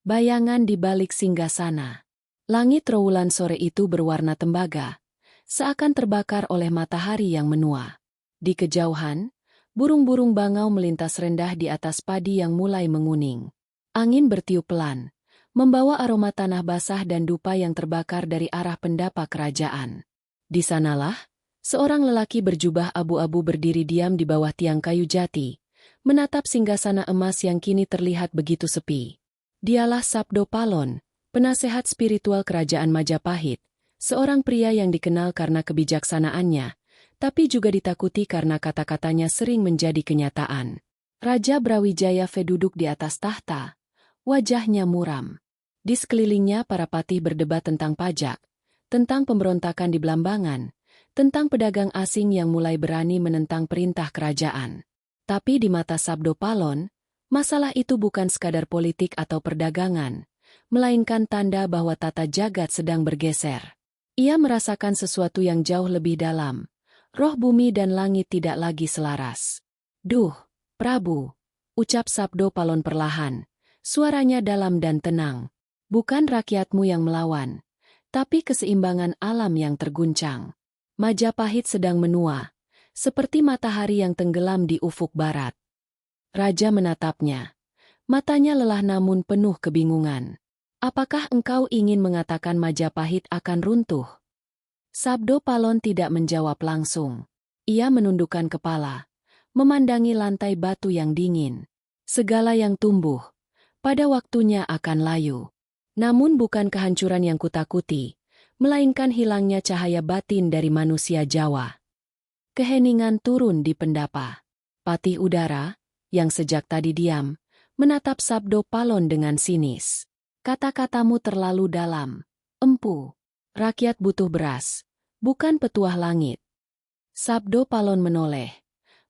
Bayangan di balik singgasana. Langit trawulan sore itu berwarna tembaga, seakan terbakar oleh matahari yang menua. Di kejauhan, burung-burung bangau melintas rendah di atas padi yang mulai menguning. Angin bertiup pelan, membawa aroma tanah basah dan dupa yang terbakar dari arah pendapa kerajaan. Di sanalah, seorang lelaki berjubah abu-abu berdiri diam di bawah tiang kayu jati, menatap singgasana emas yang kini terlihat begitu sepi. Dialah Sabdo Palon, penasehat spiritual kerajaan Majapahit, seorang pria yang dikenal karena kebijaksanaannya, tapi juga ditakuti karena kata-katanya sering menjadi kenyataan. Raja Brawijaya V duduk di atas tahta, wajahnya muram. Di sekelilingnya para patih berdebat tentang pajak, tentang pemberontakan di Blambangan, tentang pedagang asing yang mulai berani menentang perintah kerajaan. Tapi di mata Sabdo Palon, masalah itu bukan sekadar politik atau perdagangan, melainkan tanda bahwa tata jagat sedang bergeser. Ia merasakan sesuatu yang jauh lebih dalam. Roh bumi dan langit tidak lagi selaras. "Duh, Prabu," ucap Sabdo Palon perlahan. Suaranya dalam dan tenang. "Bukan rakyatmu yang melawan, tapi keseimbangan alam yang terguncang. Majapahit sedang menua, seperti matahari yang tenggelam di ufuk barat." Raja menatapnya. Matanya lelah namun penuh kebingungan. "Apakah engkau ingin mengatakan Majapahit akan runtuh?" Sabdo Palon tidak menjawab langsung. Ia menundukkan kepala, memandangi lantai batu yang dingin. Segala yang tumbuh, pada waktunya akan layu. Namun bukan kehancuran yang kutakuti, melainkan hilangnya cahaya batin dari manusia Jawa. Keheningan turun di pendapa. Patih udara, yang sejak tadi diam, menatap Sabdo Palon dengan sinis. "Kata-katamu terlalu dalam, empu. Rakyat butuh beras, bukan petuah langit." Sabdo Palon menoleh.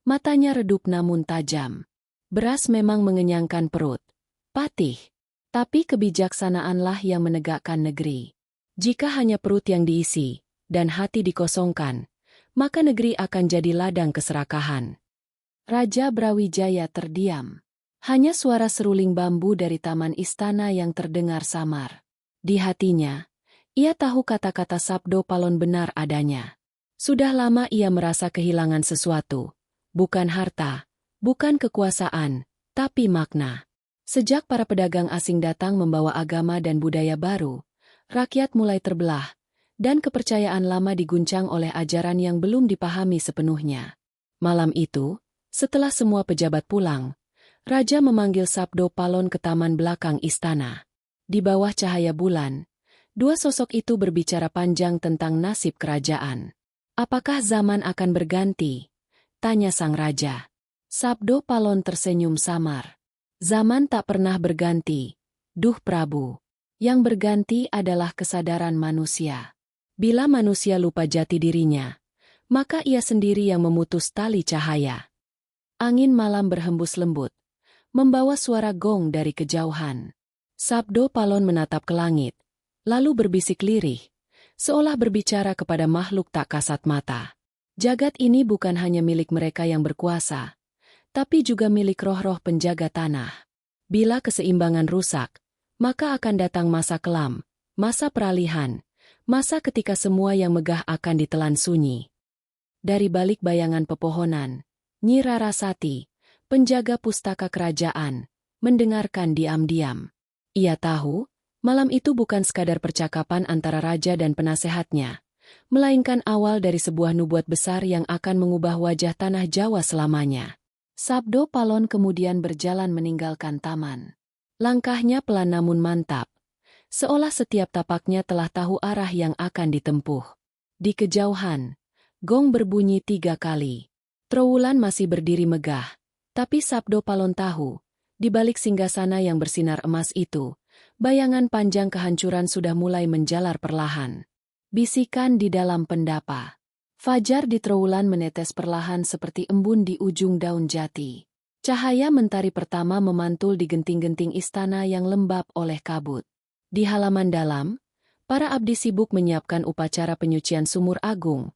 Matanya redup namun tajam. "Beras memang mengenyangkan perut, Patih. Tapi kebijaksanaanlah yang menegakkan negeri. Jika hanya perut yang diisi, dan hati dikosongkan, maka negeri akan jadi ladang keserakahan." Raja Brawijaya terdiam. Hanya suara seruling bambu dari taman istana yang terdengar samar. Di hatinya, ia tahu kata-kata Sabdo Palon benar adanya. Sudah lama ia merasa kehilangan sesuatu. Bukan harta, bukan kekuasaan, tapi makna. Sejak para pedagang asing datang membawa agama dan budaya baru, rakyat mulai terbelah, dan kepercayaan lama diguncang oleh ajaran yang belum dipahami sepenuhnya. Malam itu, setelah semua pejabat pulang, Raja memanggil Sabdo Palon ke taman belakang istana. Di bawah cahaya bulan, dua sosok itu berbicara panjang tentang nasib kerajaan. "Apakah zaman akan berganti?" tanya sang raja. Sabdo Palon tersenyum samar. "Zaman tak pernah berganti, Duh Prabu. Yang berganti adalah kesadaran manusia. Bila manusia lupa jati dirinya, maka ia sendiri yang memutus tali cahaya." Angin malam berhembus lembut, membawa suara gong dari kejauhan. Sabdo Palon menatap ke langit, lalu berbisik lirih, seolah berbicara kepada makhluk tak kasat mata. Jagat ini bukan hanya milik mereka yang berkuasa, tapi juga milik roh-roh penjaga tanah. Bila keseimbangan rusak, maka akan datang masa kelam, masa peralihan, masa ketika semua yang megah akan ditelan sunyi. Dari balik bayangan pepohonan, Nyi Rarasati, penjaga pustaka kerajaan, mendengarkan diam-diam. Ia tahu, malam itu bukan sekadar percakapan antara raja dan penasehatnya, melainkan awal dari sebuah nubuat besar yang akan mengubah wajah tanah Jawa selamanya. Sabdo Palon kemudian berjalan meninggalkan taman. Langkahnya pelan namun mantap, seolah setiap tapaknya telah tahu arah yang akan ditempuh. Di kejauhan, gong berbunyi 3 kali. Trawulan masih berdiri megah, tapi Sabdo Palon tahu, di balik singgasana yang bersinar emas itu, bayangan panjang kehancuran sudah mulai menjalar perlahan. Bisikan di dalam pendapa. Fajar di trawulan menetes perlahan seperti embun di ujung daun jati. Cahaya mentari pertama memantul di genting-genting istana yang lembab oleh kabut. Di halaman dalam, para abdi sibuk menyiapkan upacara penyucian sumur agung,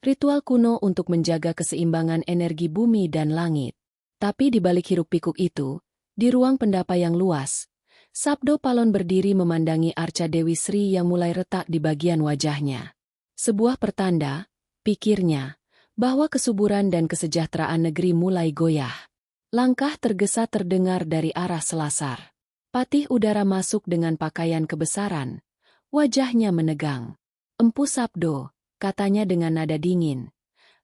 ritual kuno untuk menjaga keseimbangan energi bumi dan langit. Tapi di balik hiruk-pikuk itu, di ruang pendapa yang luas, Sabdo Palon berdiri memandangi arca Dewi Sri yang mulai retak di bagian wajahnya. Sebuah pertanda, pikirnya, bahwa kesuburan dan kesejahteraan negeri mulai goyah. Langkah tergesa terdengar dari arah selasar. Patih udara masuk dengan pakaian kebesaran. Wajahnya menegang. "Empu Sabdo," katanya dengan nada dingin.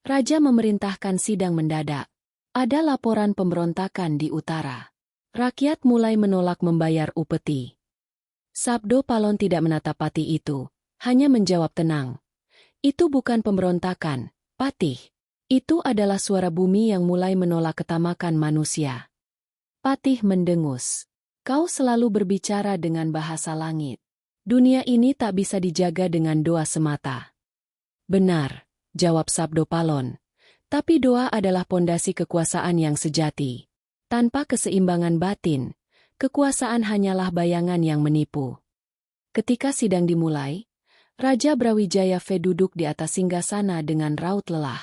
"Raja memerintahkan sidang mendadak. Ada laporan pemberontakan di utara. Rakyat mulai menolak membayar upeti." Sabdo Palon tidak menatap Patih itu, hanya menjawab tenang. "Itu bukan pemberontakan, Patih. Itu adalah suara bumi yang mulai menolak ketamakan manusia." Patih mendengus. "Kau selalu berbicara dengan bahasa langit. Dunia ini tak bisa dijaga dengan doa semata." "Benar," jawab Sabdo Palon. "Tapi doa adalah pondasi kekuasaan yang sejati. Tanpa keseimbangan batin, kekuasaan hanyalah bayangan yang menipu." Ketika sidang dimulai, Raja Brawijaya V duduk di atas singgasana dengan raut lelah.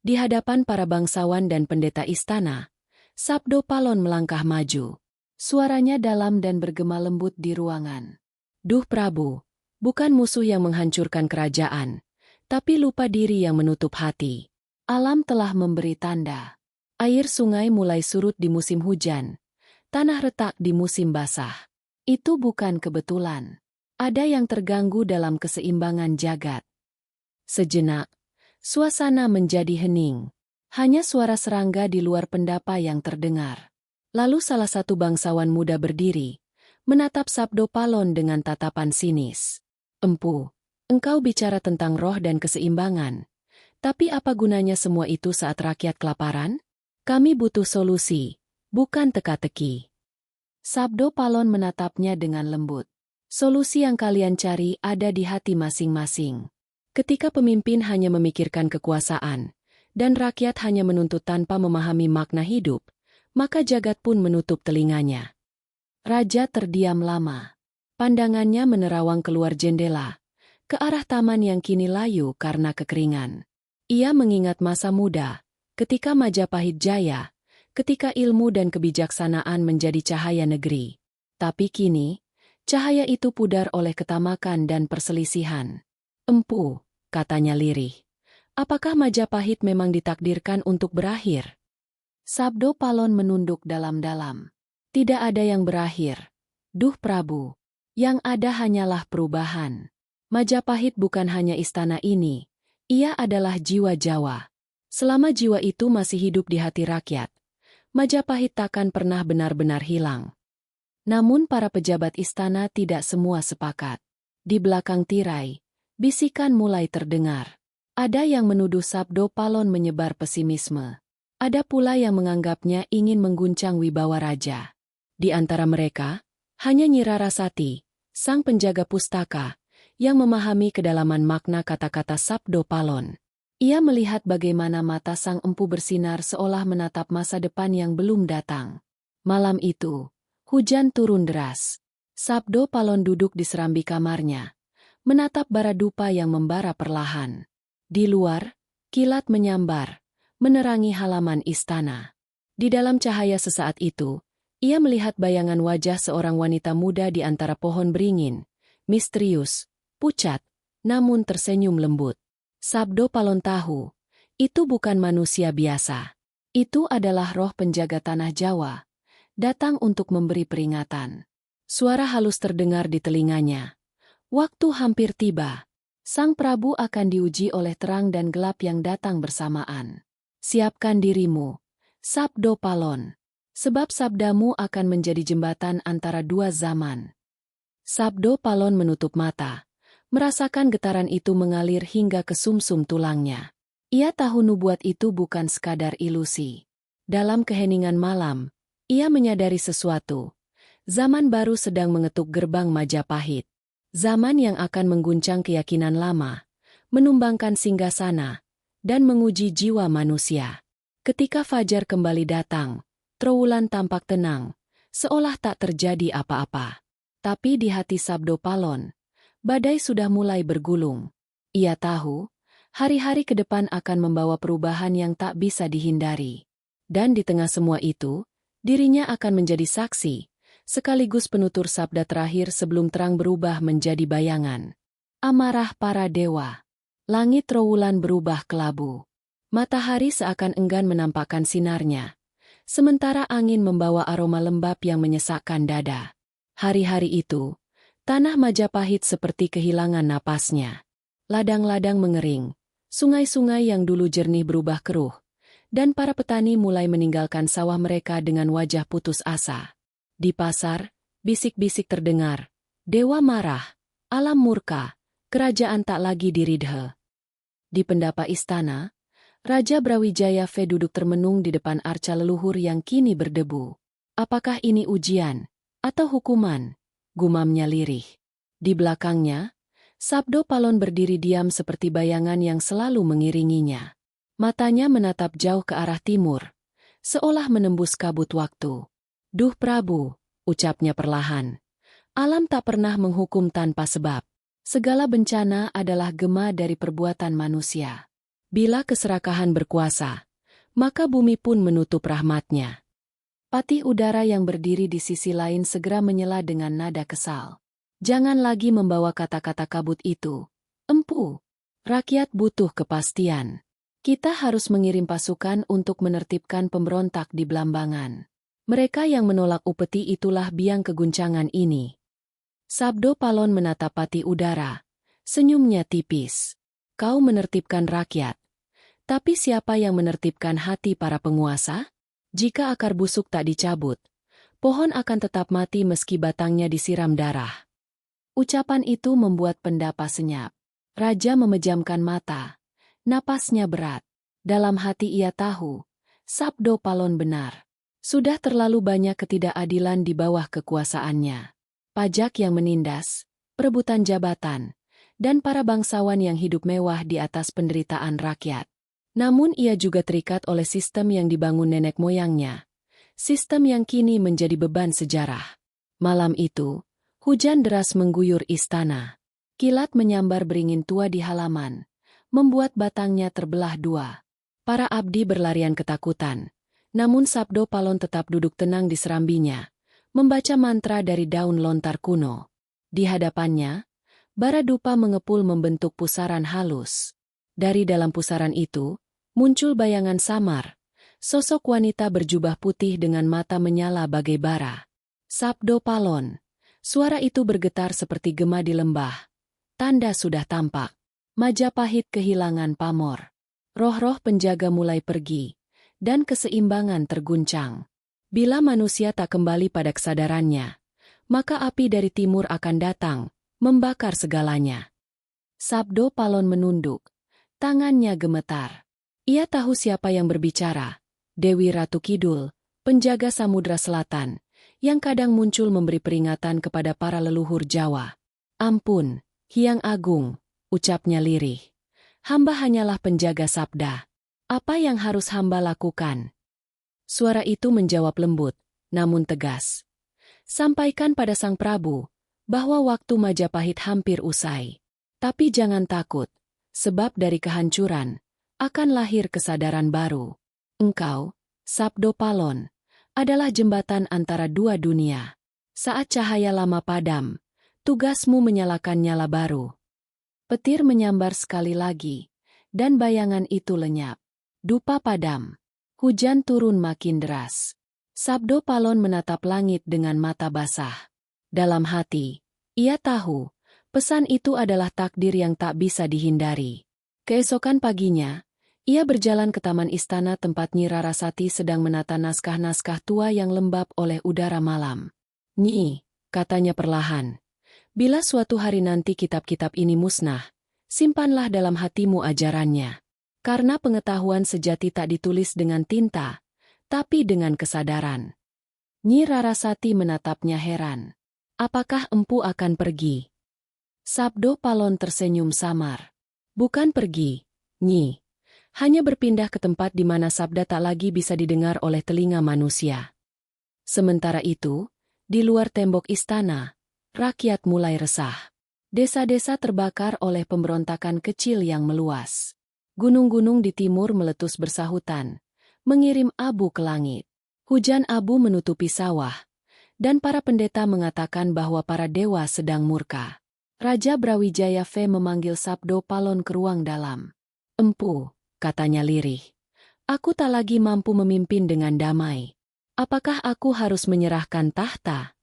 Di hadapan para bangsawan dan pendeta istana, Sabdo Palon melangkah maju. Suaranya dalam dan bergema lembut di ruangan. "Duh Prabu, bukan musuh yang menghancurkan kerajaan, tapi lupa diri yang menutup hati. Alam telah memberi tanda. Air sungai mulai surut di musim hujan. Tanah retak di musim basah. Itu bukan kebetulan. Ada yang terganggu dalam keseimbangan jagat." Sejenak, suasana menjadi hening. Hanya suara serangga di luar pendapa yang terdengar. Lalu salah satu bangsawan muda berdiri, menatap Sabdo Palon dengan tatapan sinis. "Empu, engkau bicara tentang roh dan keseimbangan. Tapi apa gunanya semua itu saat rakyat kelaparan? Kami butuh solusi, bukan teka-teki." Sabdo Palon menatapnya dengan lembut. "Solusi yang kalian cari ada di hati masing-masing. Ketika pemimpin hanya memikirkan kekuasaan, dan rakyat hanya menuntut tanpa memahami makna hidup, maka jagat pun menutup telinganya." Raja terdiam lama. Pandangannya menerawang keluar jendela, ke arah taman yang kini layu karena kekeringan. Ia mengingat masa muda, ketika Majapahit jaya, ketika ilmu dan kebijaksanaan menjadi cahaya negeri. Tapi kini, cahaya itu pudar oleh ketamakan dan perselisihan. "Empu," katanya lirih, "apakah Majapahit memang ditakdirkan untuk berakhir?" Sabdo Palon menunduk dalam-dalam. "Tidak ada yang berakhir, Duh Prabu. Yang ada hanyalah perubahan. Majapahit bukan hanya istana ini, ia adalah jiwa Jawa. Selama jiwa itu masih hidup di hati rakyat, Majapahit takkan pernah benar-benar hilang." Namun para pejabat istana tidak semua sepakat. Di belakang tirai, bisikan mulai terdengar. Ada yang menuduh Sabdo Palon menyebar pesimisme. Ada pula yang menganggapnya ingin mengguncang wibawa raja. Di antara mereka, hanya Nyi Rarasati, sang penjaga pustaka, yang memahami kedalaman makna kata-kata Sabdo Palon. Ia melihat bagaimana mata sang empu bersinar seolah menatap masa depan yang belum datang. Malam itu, hujan turun deras. Sabdo Palon duduk di serambi kamarnya, menatap bara dupa yang membara perlahan. Di luar, kilat menyambar, menerangi halaman istana. Di dalam cahaya sesaat itu, ia melihat bayangan wajah seorang wanita muda di antara pohon beringin, misterius, pucat, namun tersenyum lembut. Sabdo Palon tahu, itu bukan manusia biasa. Itu adalah roh penjaga tanah Jawa, datang untuk memberi peringatan. Suara halus terdengar di telinganya. "Waktu hampir tiba. Sang Prabu akan diuji oleh terang dan gelap yang datang bersamaan. Siapkan dirimu, Sabdo Palon, sebab sabdamu akan menjadi jembatan antara dua zaman." Sabdo Palon menutup mata, merasakan getaran itu mengalir hingga ke sumsum tulangnya. Ia tahu nubuat itu bukan sekadar ilusi. Dalam keheningan malam, ia menyadari sesuatu. Zaman baru sedang mengetuk gerbang Majapahit. Zaman yang akan mengguncang keyakinan lama, menumbangkan singgasana, dan menguji jiwa manusia. Ketika fajar kembali datang, Trowulan tampak tenang, seolah tak terjadi apa-apa. Tapi di hati Sabdo Palon, badai sudah mulai bergulung. Ia tahu, hari-hari ke depan akan membawa perubahan yang tak bisa dihindari. Dan di tengah semua itu, dirinya akan menjadi saksi, sekaligus penutur sabda terakhir sebelum terang berubah menjadi bayangan. Amarah para dewa. Langit trawulan berubah kelabu. Matahari seakan enggan menampakkan sinarnya, sementara angin membawa aroma lembab yang menyesakkan dada. Hari-hari itu, tanah Majapahit seperti kehilangan napasnya. Ladang-ladang mengering, sungai-sungai yang dulu jernih berubah keruh, dan para petani mulai meninggalkan sawah mereka dengan wajah putus asa. Di pasar, bisik-bisik terdengar. Dewa marah, alam murka, kerajaan tak lagi diridhe. Di pendapa istana, Raja Brawijaya V duduk termenung di depan arca leluhur yang kini berdebu. Apakah ini ujian atau hukuman? Gumamnya lirih. Di belakangnya, Sabdo Palon berdiri diam seperti bayangan yang selalu mengiringinya. Matanya menatap jauh ke arah timur, seolah menembus kabut waktu. Duh Prabu, ucapnya perlahan. Alam tak pernah menghukum tanpa sebab. Segala bencana adalah gema dari perbuatan manusia. Bila keserakahan berkuasa, maka bumi pun menutup rahmatnya. Patih udara yang berdiri di sisi lain segera menyela dengan nada kesal. Jangan lagi membawa kata-kata kabut itu. Empu, rakyat butuh kepastian. Kita harus mengirim pasukan untuk menertibkan pemberontak di Blambangan. Mereka yang menolak upeti itulah biang keguncangan ini. Sabdo Palon menatap patih udara. Senyumnya tipis. Kau menertibkan rakyat. Tapi siapa yang menertibkan hati para penguasa? Jika akar busuk tak dicabut, pohon akan tetap mati meski batangnya disiram darah. Ucapan itu membuat pendapa senyap. Raja memejamkan mata. Napasnya berat. Dalam hati ia tahu, Sabdo Palon benar. Sudah terlalu banyak ketidakadilan di bawah kekuasaannya. Pajak yang menindas, perebutan jabatan, dan para bangsawan yang hidup mewah di atas penderitaan rakyat. Namun ia juga terikat oleh sistem yang dibangun nenek moyangnya. Sistem yang kini menjadi beban sejarah. Malam itu, hujan deras mengguyur istana. Kilat menyambar beringin tua di halaman, membuat batangnya terbelah dua. Para abdi berlarian ketakutan. Namun Sabdo Palon tetap duduk tenang di serambinya, membaca mantra dari daun lontar kuno. Di hadapannya, bara dupa mengepul membentuk pusaran halus. Dari dalam pusaran itu, muncul bayangan samar, sosok wanita berjubah putih dengan mata menyala bagai bara. Sabdo Palon. Suara itu bergetar seperti gema di lembah. Tanda sudah tampak. Majapahit kehilangan pamor. Roh-roh penjaga mulai pergi, dan keseimbangan terguncang. Bila manusia tak kembali pada kesadarannya, maka api dari timur akan datang, membakar segalanya. Sabdo Palon menunduk. Tangannya gemetar. Ia tahu siapa yang berbicara. Dewi Ratu Kidul, penjaga Samudra Selatan, yang kadang muncul memberi peringatan kepada para leluhur Jawa. Ampun, Hyang Agung, ucapnya lirih. Hamba hanyalah penjaga sabda. Apa yang harus hamba lakukan? Suara itu menjawab lembut, namun tegas. Sampaikan pada Sang Prabu, bahwa waktu Majapahit hampir usai. Tapi jangan takut, sebab dari kehancuran, akan lahir kesadaran baru. Engkau, Sabdo Palon, adalah jembatan antara dua dunia. Saat cahaya lama padam, tugasmu menyalakan nyala baru. Petir menyambar sekali lagi, dan bayangan itu lenyap. Dupa padam. Hujan turun makin deras. Sabdo Palon menatap langit dengan mata basah. Dalam hati, ia tahu, pesan itu adalah takdir yang tak bisa dihindari. Keesokan paginya, ia berjalan ke taman istana tempat Nyi Rarasati sedang menata naskah-naskah tua yang lembab oleh udara malam. "Nyi," katanya perlahan, "bila suatu hari nanti kitab-kitab ini musnah, simpanlah dalam hatimu ajarannya. Karena pengetahuan sejati tak ditulis dengan tinta, tapi dengan kesadaran." Nyi Rarasati menatapnya heran. "Apakah empu akan pergi?" Sabdo Palon tersenyum samar. "Bukan pergi, Nyi. Hanya berpindah ke tempat di mana sabda tak lagi bisa didengar oleh telinga manusia." Sementara itu, di luar tembok istana, rakyat mulai resah. Desa-desa terbakar oleh pemberontakan kecil yang meluas. Gunung-gunung di timur meletus bersahutan, mengirim abu ke langit. Hujan abu menutupi sawah, dan para pendeta mengatakan bahwa para dewa sedang murka. Raja Brawijaya V memanggil Sabdo Palon ke ruang dalam. "Empu," katanya lirih. "Aku tak lagi mampu memimpin dengan damai. Apakah aku harus menyerahkan tahta?"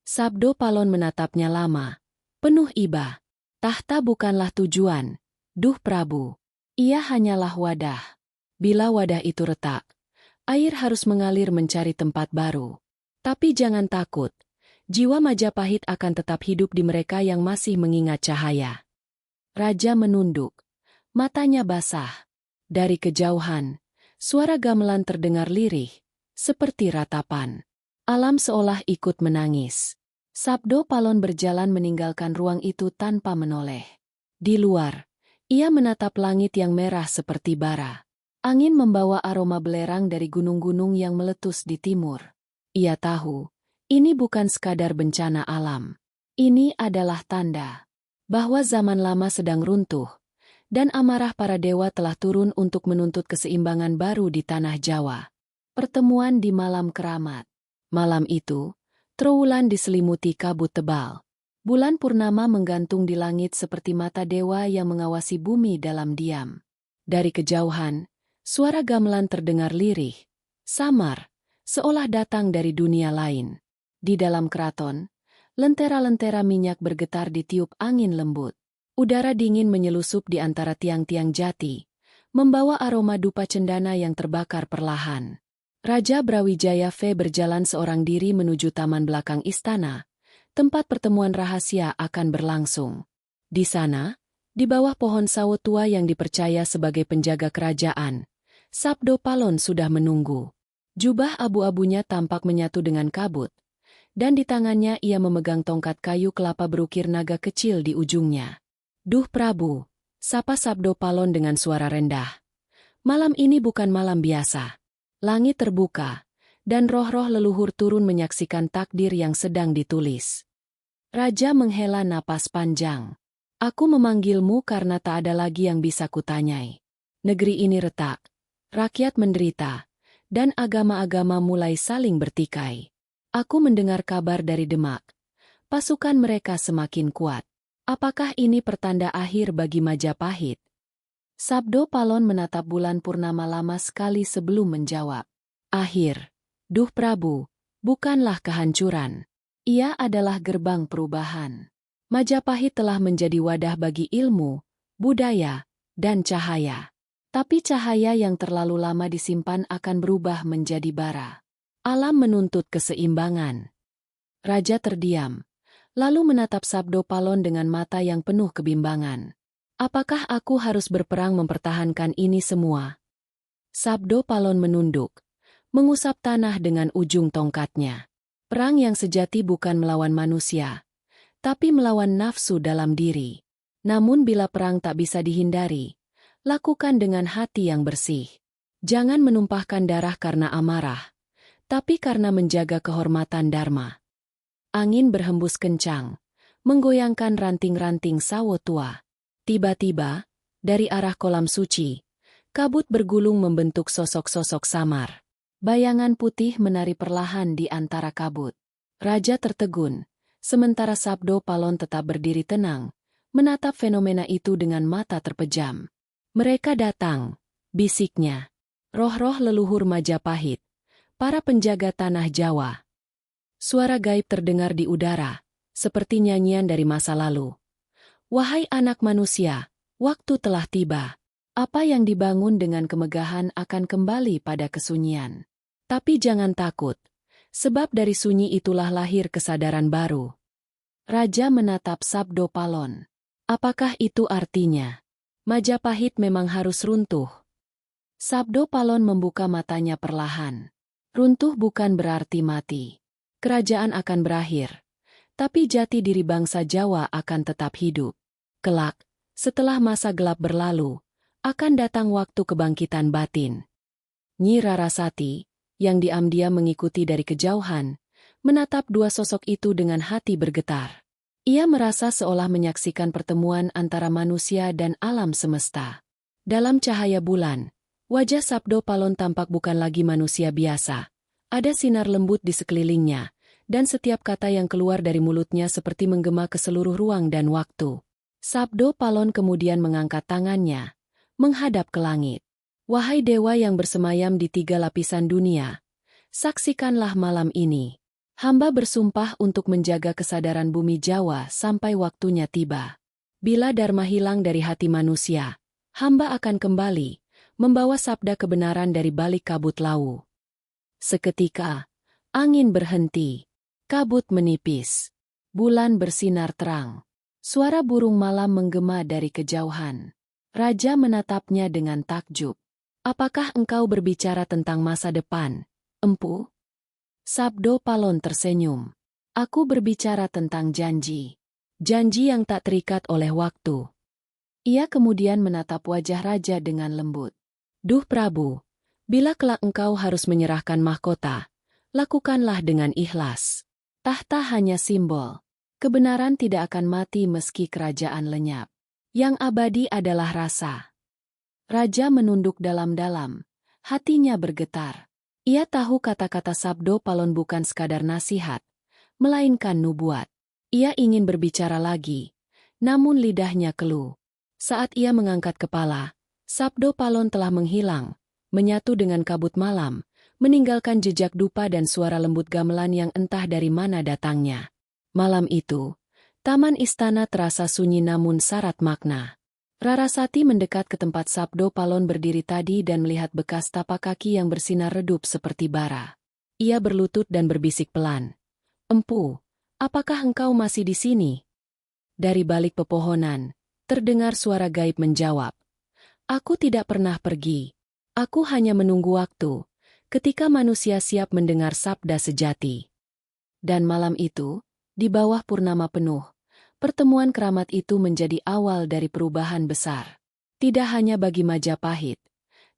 Sabdo Palon menatapnya lama, penuh iba. "Tahta bukanlah tujuan, Duh Prabu. Ia hanyalah wadah. Bila wadah itu retak, air harus mengalir mencari tempat baru. Tapi jangan takut, jiwa Majapahit akan tetap hidup di mereka yang masih mengingat cahaya." Raja menunduk, matanya basah. Dari kejauhan, suara gamelan terdengar lirih, seperti ratapan. Alam seolah ikut menangis. Sabdo Palon berjalan meninggalkan ruang itu tanpa menoleh. Di luar, ia menatap langit yang merah seperti bara. Angin membawa aroma belerang dari gunung-gunung yang meletus di timur. Ia tahu, ini bukan sekadar bencana alam. Ini adalah tanda bahwa zaman lama sedang runtuh, dan amarah para dewa telah turun untuk menuntut keseimbangan baru di tanah Jawa. Pertemuan di malam keramat. Malam itu, Trowulan diselimuti kabut tebal. Bulan purnama menggantung di langit seperti mata dewa yang mengawasi bumi dalam diam. Dari kejauhan, suara gamelan terdengar lirih, samar, seolah datang dari dunia lain. Di dalam keraton, lentera-lentera minyak bergetar ditiup angin lembut. Udara dingin menyelusup di antara tiang-tiang jati, membawa aroma dupa cendana yang terbakar perlahan. Raja Brawijaya V berjalan seorang diri menuju taman belakang istana, tempat pertemuan rahasia akan berlangsung. Di sana, di bawah pohon sawo tua yang dipercaya sebagai penjaga kerajaan, Sabdo Palon sudah menunggu. Jubah abu-abunya tampak menyatu dengan kabut, dan di tangannya ia memegang tongkat kayu kelapa berukir naga kecil di ujungnya. "Duh Prabu," sapa Sabdo Palon dengan suara rendah. "Malam ini bukan malam biasa." Langit terbuka, dan roh-roh leluhur turun menyaksikan takdir yang sedang ditulis. Raja menghela napas panjang. "Aku memanggilmu karena tak ada lagi yang bisa kutanyai. Negeri ini retak, rakyat menderita, dan agama-agama mulai saling bertikai. Aku mendengar kabar dari Demak. Pasukan mereka semakin kuat. Apakah ini pertanda akhir bagi Majapahit?" Sabdo Palon menatap bulan purnama lama sekali sebelum menjawab. "Akhir, Duh Prabu, bukanlah kehancuran. Ia adalah gerbang perubahan. Majapahit telah menjadi wadah bagi ilmu, budaya, dan cahaya. Tapi cahaya yang terlalu lama disimpan akan berubah menjadi bara. Alam menuntut keseimbangan." Raja terdiam, lalu menatap Sabdo Palon dengan mata yang penuh kebimbangan. "Apakah aku harus berperang mempertahankan ini semua?" Sabdo Palon menunduk, mengusap tanah dengan ujung tongkatnya. Perang yang sejati bukan melawan manusia, tapi melawan nafsu dalam diri. Namun bila perang tak bisa dihindari, lakukan dengan hati yang bersih. Jangan menumpahkan darah karena amarah, tapi karena menjaga kehormatan Dharma. Angin berhembus kencang, menggoyangkan ranting-ranting sawo tua. Tiba-tiba, dari arah kolam suci, kabut bergulung membentuk sosok-sosok samar. Bayangan putih menari perlahan di antara kabut. Raja tertegun, sementara Sabdo Palon tetap berdiri tenang, menatap fenomena itu dengan mata terpejam. "Mereka datang," bisiknya. "Roh-roh leluhur Majapahit, para penjaga tanah Jawa." Suara gaib terdengar di udara, seperti nyanyian dari masa lalu. "Wahai anak manusia, waktu telah tiba. Apa yang dibangun dengan kemegahan akan kembali pada kesunyian. Tapi jangan takut, sebab dari sunyi itulah lahir kesadaran baru." Raja menatap Sabdo Palon. "Apakah itu artinya Majapahit memang harus runtuh?" Sabdo Palon membuka matanya perlahan. "Runtuh bukan berarti mati. Kerajaan akan berakhir, tapi jati diri bangsa Jawa akan tetap hidup. Kelak, setelah masa gelap berlalu, akan datang waktu kebangkitan batin." Nyi Rarasati, yang diam-diam mengikuti dari kejauhan, menatap dua sosok itu dengan hati bergetar. Ia merasa seolah menyaksikan pertemuan antara manusia dan alam semesta. Dalam cahaya bulan, wajah Sabdo Palon tampak bukan lagi manusia biasa. Ada sinar lembut di sekelilingnya, dan setiap kata yang keluar dari mulutnya seperti menggema ke seluruh ruang dan waktu. Sabdo Palon kemudian mengangkat tangannya, menghadap ke langit. Wahai dewa yang bersemayam di 3 lapisan dunia, saksikanlah malam ini. Hamba bersumpah untuk menjaga kesadaran bumi Jawa sampai waktunya tiba. Bila dharma hilang dari hati manusia, hamba akan kembali, membawa sabda kebenaran dari balik kabut lawu. Seketika, angin berhenti, kabut menipis, bulan bersinar terang. Suara burung malam menggema dari kejauhan. Raja menatapnya dengan takjub. Apakah engkau berbicara tentang masa depan, Empu? Sabdo Palon tersenyum. Aku berbicara tentang janji. Janji yang tak terikat oleh waktu. Ia kemudian menatap wajah raja dengan lembut. Duh Prabu, bila kelak engkau harus menyerahkan mahkota, lakukanlah dengan ikhlas. Tahta hanya simbol. Kebenaran tidak akan mati meski kerajaan lenyap. Yang abadi adalah rasa. Raja menunduk dalam-dalam. Hatinya bergetar. Ia tahu kata-kata Sabdo Palon bukan sekadar nasihat, melainkan nubuat. Ia ingin berbicara lagi, namun lidahnya keluh. Saat ia mengangkat kepala, Sabdo Palon telah menghilang, menyatu dengan kabut malam, meninggalkan jejak dupa dan suara lembut gamelan yang entah dari mana datangnya. Malam itu, taman istana terasa sunyi namun syarat makna. Rarasati mendekat ke tempat Sabdo Palon berdiri tadi dan melihat bekas tapak kaki yang bersinar redup seperti bara. Ia berlutut dan berbisik pelan. Empu, apakah engkau masih di sini? Dari balik pepohonan, terdengar suara gaib menjawab. Aku tidak pernah pergi. Aku hanya menunggu waktu, ketika manusia siap mendengar sabda sejati. Dan malam itu, di bawah purnama penuh, pertemuan keramat itu menjadi awal dari perubahan besar. Tidak hanya bagi Majapahit,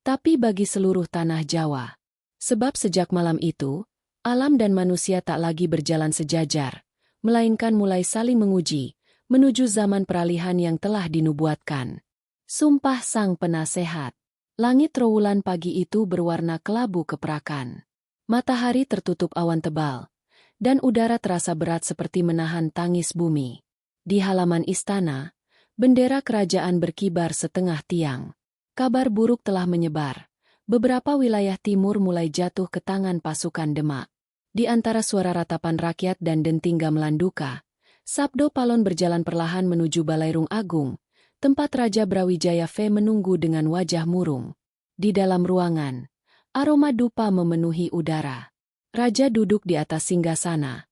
tapi bagi seluruh tanah Jawa. Sebab sejak malam itu, alam dan manusia tak lagi berjalan sejajar, melainkan mulai saling menguji, menuju zaman peralihan yang telah dinubuatkan. Sumpah Sang Penasehat. Langit rowulan pagi itu berwarna kelabu keperakan. Matahari tertutup awan tebal, dan udara terasa berat seperti menahan tangis bumi. Di halaman istana, bendera kerajaan berkibar setengah tiang. Kabar buruk telah menyebar. Beberapa wilayah timur mulai jatuh ke tangan pasukan Demak. Di antara suara ratapan rakyat dan denting gamelan duka, Sabdo Palon berjalan perlahan menuju Balairung Agung, tempat Raja Brawijaya V menunggu dengan wajah murung. Di dalam ruangan, aroma dupa memenuhi udara. Raja duduk di atas singgasana,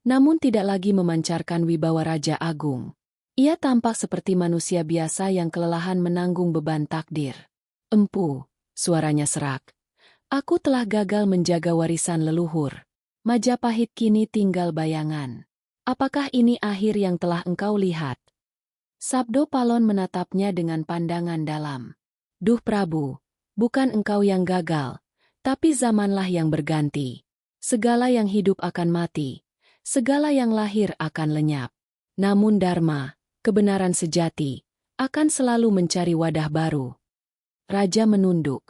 namun tidak lagi memancarkan wibawa Raja Agung. Ia tampak seperti manusia biasa yang kelelahan menanggung beban takdir. Empu, suaranya serak. Aku telah gagal menjaga warisan leluhur. Majapahit kini tinggal bayangan. Apakah ini akhir yang telah engkau lihat? Sabdo Palon menatapnya dengan pandangan dalam. Duh Prabu, bukan engkau yang gagal, tapi zamanlah yang berganti. Segala yang hidup akan mati. Segala yang lahir akan lenyap. Namun Dharma, kebenaran sejati, akan selalu mencari wadah baru. Raja menunduk.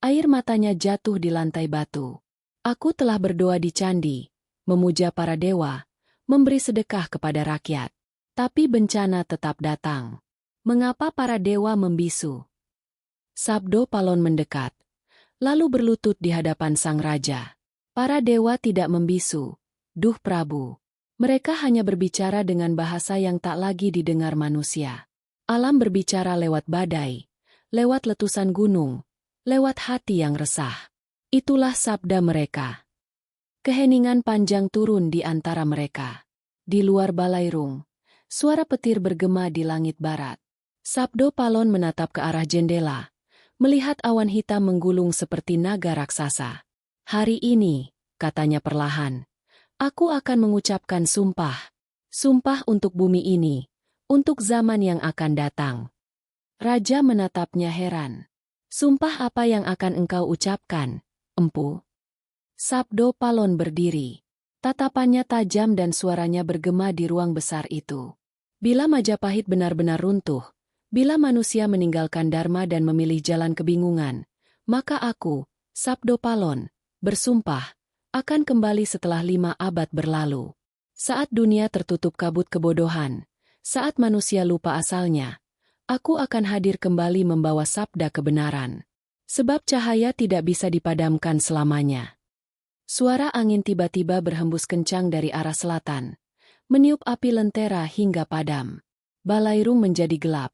Air matanya jatuh di lantai batu. Aku telah berdoa di candi, memuja para dewa, memberi sedekah kepada rakyat. Tapi bencana tetap datang. Mengapa para dewa membisu? Sabdo Palon mendekat, lalu berlutut di hadapan sang raja. Para dewa tidak membisu. Duh Prabu, mereka hanya berbicara dengan bahasa yang tak lagi didengar manusia. Alam berbicara lewat badai, lewat letusan gunung, lewat hati yang resah. Itulah sabda mereka. Keheningan panjang turun di antara mereka. Di luar Balairung, suara petir bergema di langit barat. Sabdo Palon menatap ke arah jendela, melihat awan hitam menggulung seperti naga raksasa. Hari ini, katanya perlahan, aku akan mengucapkan sumpah. Sumpah untuk bumi ini, untuk zaman yang akan datang. Raja menatapnya heran. Sumpah apa yang akan engkau ucapkan, Empu? Sabdo Palon berdiri. Tatapannya tajam dan suaranya bergema di ruang besar itu. Bila Majapahit benar-benar runtuh, bila manusia meninggalkan Dharma dan memilih jalan kebingungan, maka aku, Sabdo Palon, bersumpah, akan kembali setelah 5 abad berlalu. Saat dunia tertutup kabut kebodohan, saat manusia lupa asalnya, aku akan hadir kembali membawa sabda kebenaran. Sebab cahaya tidak bisa dipadamkan selamanya. Suara angin tiba-tiba berhembus kencang dari arah selatan, meniup api lentera hingga padam. Balairung menjadi gelap.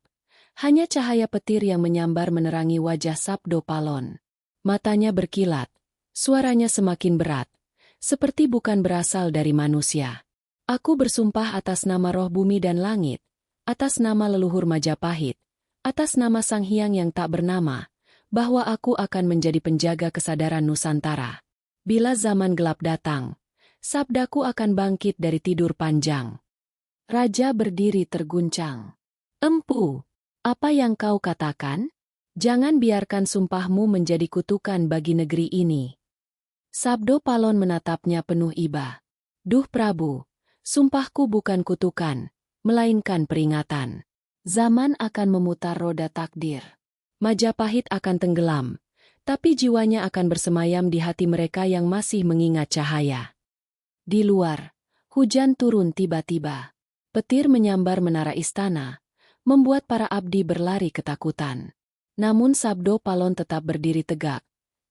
Hanya cahaya petir yang menyambar menerangi wajah Sabdo Palon. Matanya berkilat, suaranya semakin berat, seperti bukan berasal dari manusia. Aku bersumpah atas nama roh bumi dan langit, atas nama leluhur Majapahit, atas nama Sang Hyang yang tak bernama, bahwa aku akan menjadi penjaga kesadaran Nusantara. Bila zaman gelap datang, sabdaku akan bangkit dari tidur panjang. Raja berdiri terguncang. Empu, apa yang kau katakan? Jangan biarkan sumpahmu menjadi kutukan bagi negeri ini. Sabdo Palon menatapnya penuh iba. Duh Prabu, sumpahku bukan kutukan, melainkan peringatan. Zaman akan memutar roda takdir. Majapahit akan tenggelam, tapi jiwanya akan bersemayam di hati mereka yang masih mengingat cahaya. Di luar, hujan turun tiba-tiba. Petir menyambar menara istana, membuat para abdi berlari ketakutan. Namun Sabdo Palon tetap berdiri tegak.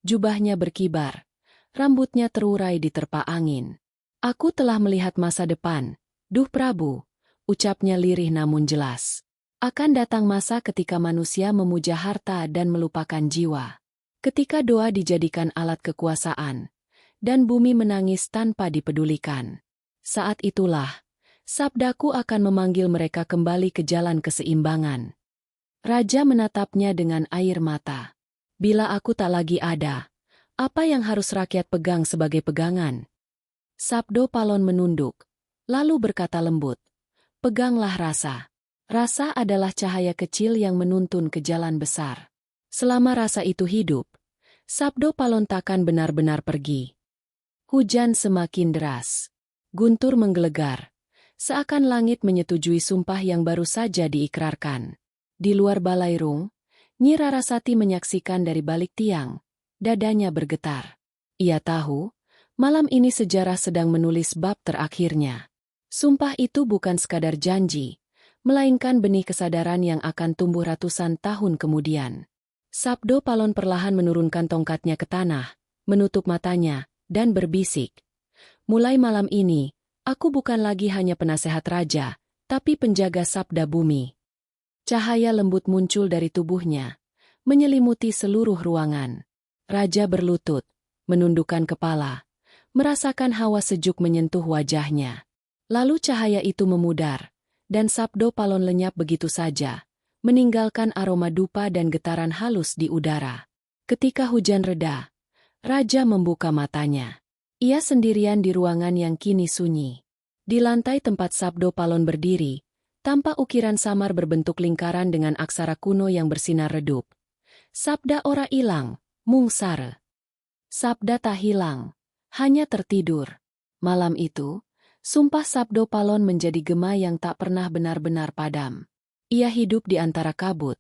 Jubahnya berkibar, rambutnya terurai diterpa angin. Aku telah melihat masa depan, Duh Prabu, ucapnya lirih namun jelas. Akan datang masa ketika manusia memuja harta dan melupakan jiwa. Ketika doa dijadikan alat kekuasaan, dan bumi menangis tanpa dipedulikan. Saat itulah, sabdaku akan memanggil mereka kembali ke jalan keseimbangan. Raja menatapnya dengan air mata. Bila aku tak lagi ada, apa yang harus rakyat pegang sebagai pegangan? Sabdo Palon menunduk, lalu berkata lembut, peganglah rasa. Rasa adalah cahaya kecil yang menuntun ke jalan besar. Selama rasa itu hidup, Sabdo Palon takkan benar-benar pergi. Hujan semakin deras. Guntur menggelegar, seakan langit menyetujui sumpah yang baru saja diikrarkan. Di luar Balairung, Nyi Rarasati menyaksikan dari balik tiang. Dadanya bergetar. Ia tahu, malam ini sejarah sedang menulis bab terakhirnya. Sumpah itu bukan sekadar janji, melainkan benih kesadaran yang akan tumbuh ratusan tahun kemudian. Sabdo Palon perlahan menurunkan tongkatnya ke tanah, menutup matanya, dan berbisik. Mulai malam ini, aku bukan lagi hanya penasehat raja, tapi penjaga sabda bumi. Cahaya lembut muncul dari tubuhnya, menyelimuti seluruh ruangan. Raja berlutut, menundukkan kepala, merasakan hawa sejuk menyentuh wajahnya. Lalu cahaya itu memudar, dan Sabdo Palon lenyap begitu saja, meninggalkan aroma dupa dan getaran halus di udara. Ketika hujan reda, Raja membuka matanya. Ia sendirian di ruangan yang kini sunyi. Di lantai tempat Sabdo Palon berdiri, tampak ukiran samar berbentuk lingkaran dengan aksara kuno yang bersinar redup. Sabda ora ilang, mung sare. Sabda tak hilang, hanya tertidur. Malam itu, sumpah Sabdo Palon menjadi gema yang tak pernah benar-benar padam. Ia hidup di antara kabut,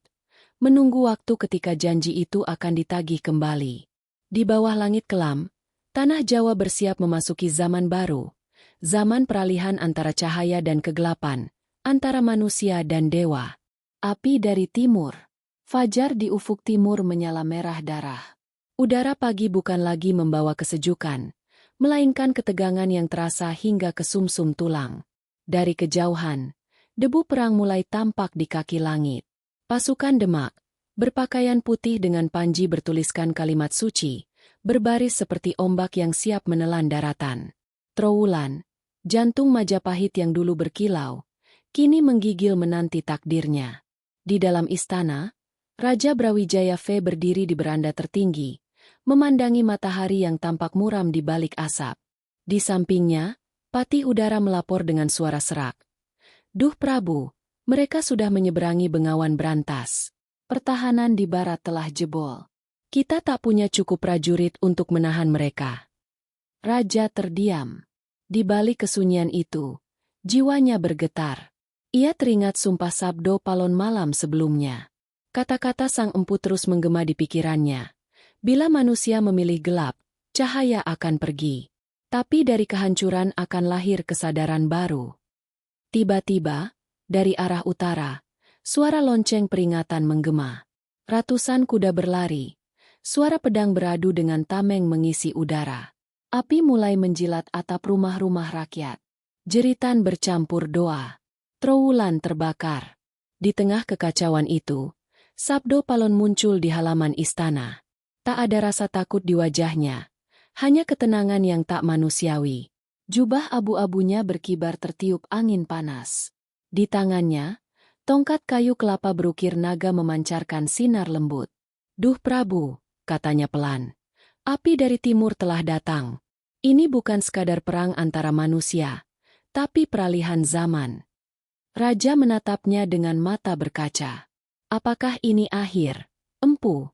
menunggu waktu ketika janji itu akan ditagih kembali. Di bawah langit kelam, tanah Jawa bersiap memasuki zaman baru, zaman peralihan antara cahaya dan kegelapan, antara manusia dan dewa. Api dari timur. Fajar di ufuk timur menyala merah darah. Udara pagi bukan lagi membawa kesejukan, melainkan ketegangan yang terasa hingga ke sumsum tulang. Dari kejauhan, debu perang mulai tampak di kaki langit. Pasukan Demak, berpakaian putih dengan panji bertuliskan kalimat suci, berbaris seperti ombak yang siap menelan daratan. Trowulan, jantung Majapahit yang dulu berkilau, kini menggigil menanti takdirnya. Di dalam istana, Raja Brawijaya V berdiri di beranda tertinggi, memandangi matahari yang tampak muram di balik asap. Di sampingnya, Patih Udara melapor dengan suara serak. Duh Prabu, mereka sudah menyeberangi Bengawan Brantas. Pertahanan di barat telah jebol. Kita tak punya cukup prajurit untuk menahan mereka. Raja terdiam. Di balik kesunyian itu, jiwanya bergetar. Ia teringat sumpah Sabdo Palon malam sebelumnya. Kata-kata sang empu terus menggema di pikirannya. Bila manusia memilih gelap, cahaya akan pergi. Tapi dari kehancuran akan lahir kesadaran baru. Tiba-tiba, dari arah utara, suara lonceng peringatan menggema. Ratusan kuda berlari. Suara pedang beradu dengan tameng mengisi udara. Api mulai menjilat atap rumah-rumah rakyat. Jeritan bercampur doa. Trowulan terbakar. Di tengah kekacauan itu, Sabdo Palon muncul di halaman istana. Tak ada rasa takut di wajahnya. Hanya ketenangan yang tak manusiawi. Jubah abu-abunya berkibar tertiup angin panas. Di tangannya, tongkat kayu kelapa berukir naga memancarkan sinar lembut. "Duh Prabu," katanya pelan. "Api dari timur telah datang. Ini bukan sekadar perang antara manusia, tapi peralihan zaman." Raja menatapnya dengan mata berkaca. "Apakah ini akhir, Empu?"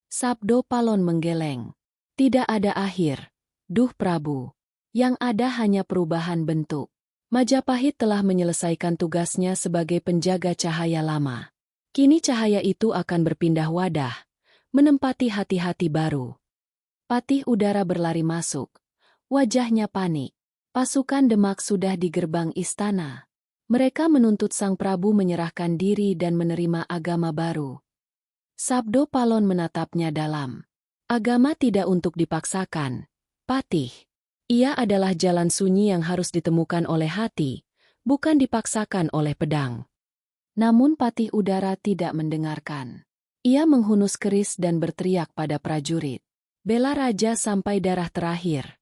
Sabdo Palon menggeleng. "Tidak ada akhir, Duh Prabu. Yang ada hanya perubahan bentuk. Majapahit telah menyelesaikan tugasnya sebagai penjaga cahaya lama. Kini cahaya itu akan berpindah wadah, menempati hati-hati baru." Patih Udara berlari masuk. Wajahnya panik. Pasukan Demak sudah di gerbang istana. Mereka menuntut Sang Prabu menyerahkan diri dan menerima agama baru. Sabdo Palon menatapnya dalam. "Agama tidak untuk dipaksakan, Patih. Ia adalah jalan sunyi yang harus ditemukan oleh hati, bukan dipaksakan oleh pedang." Namun Patih Udara tidak mendengarkan. Ia menghunus keris dan berteriak pada prajurit. "Bela raja sampai darah terakhir."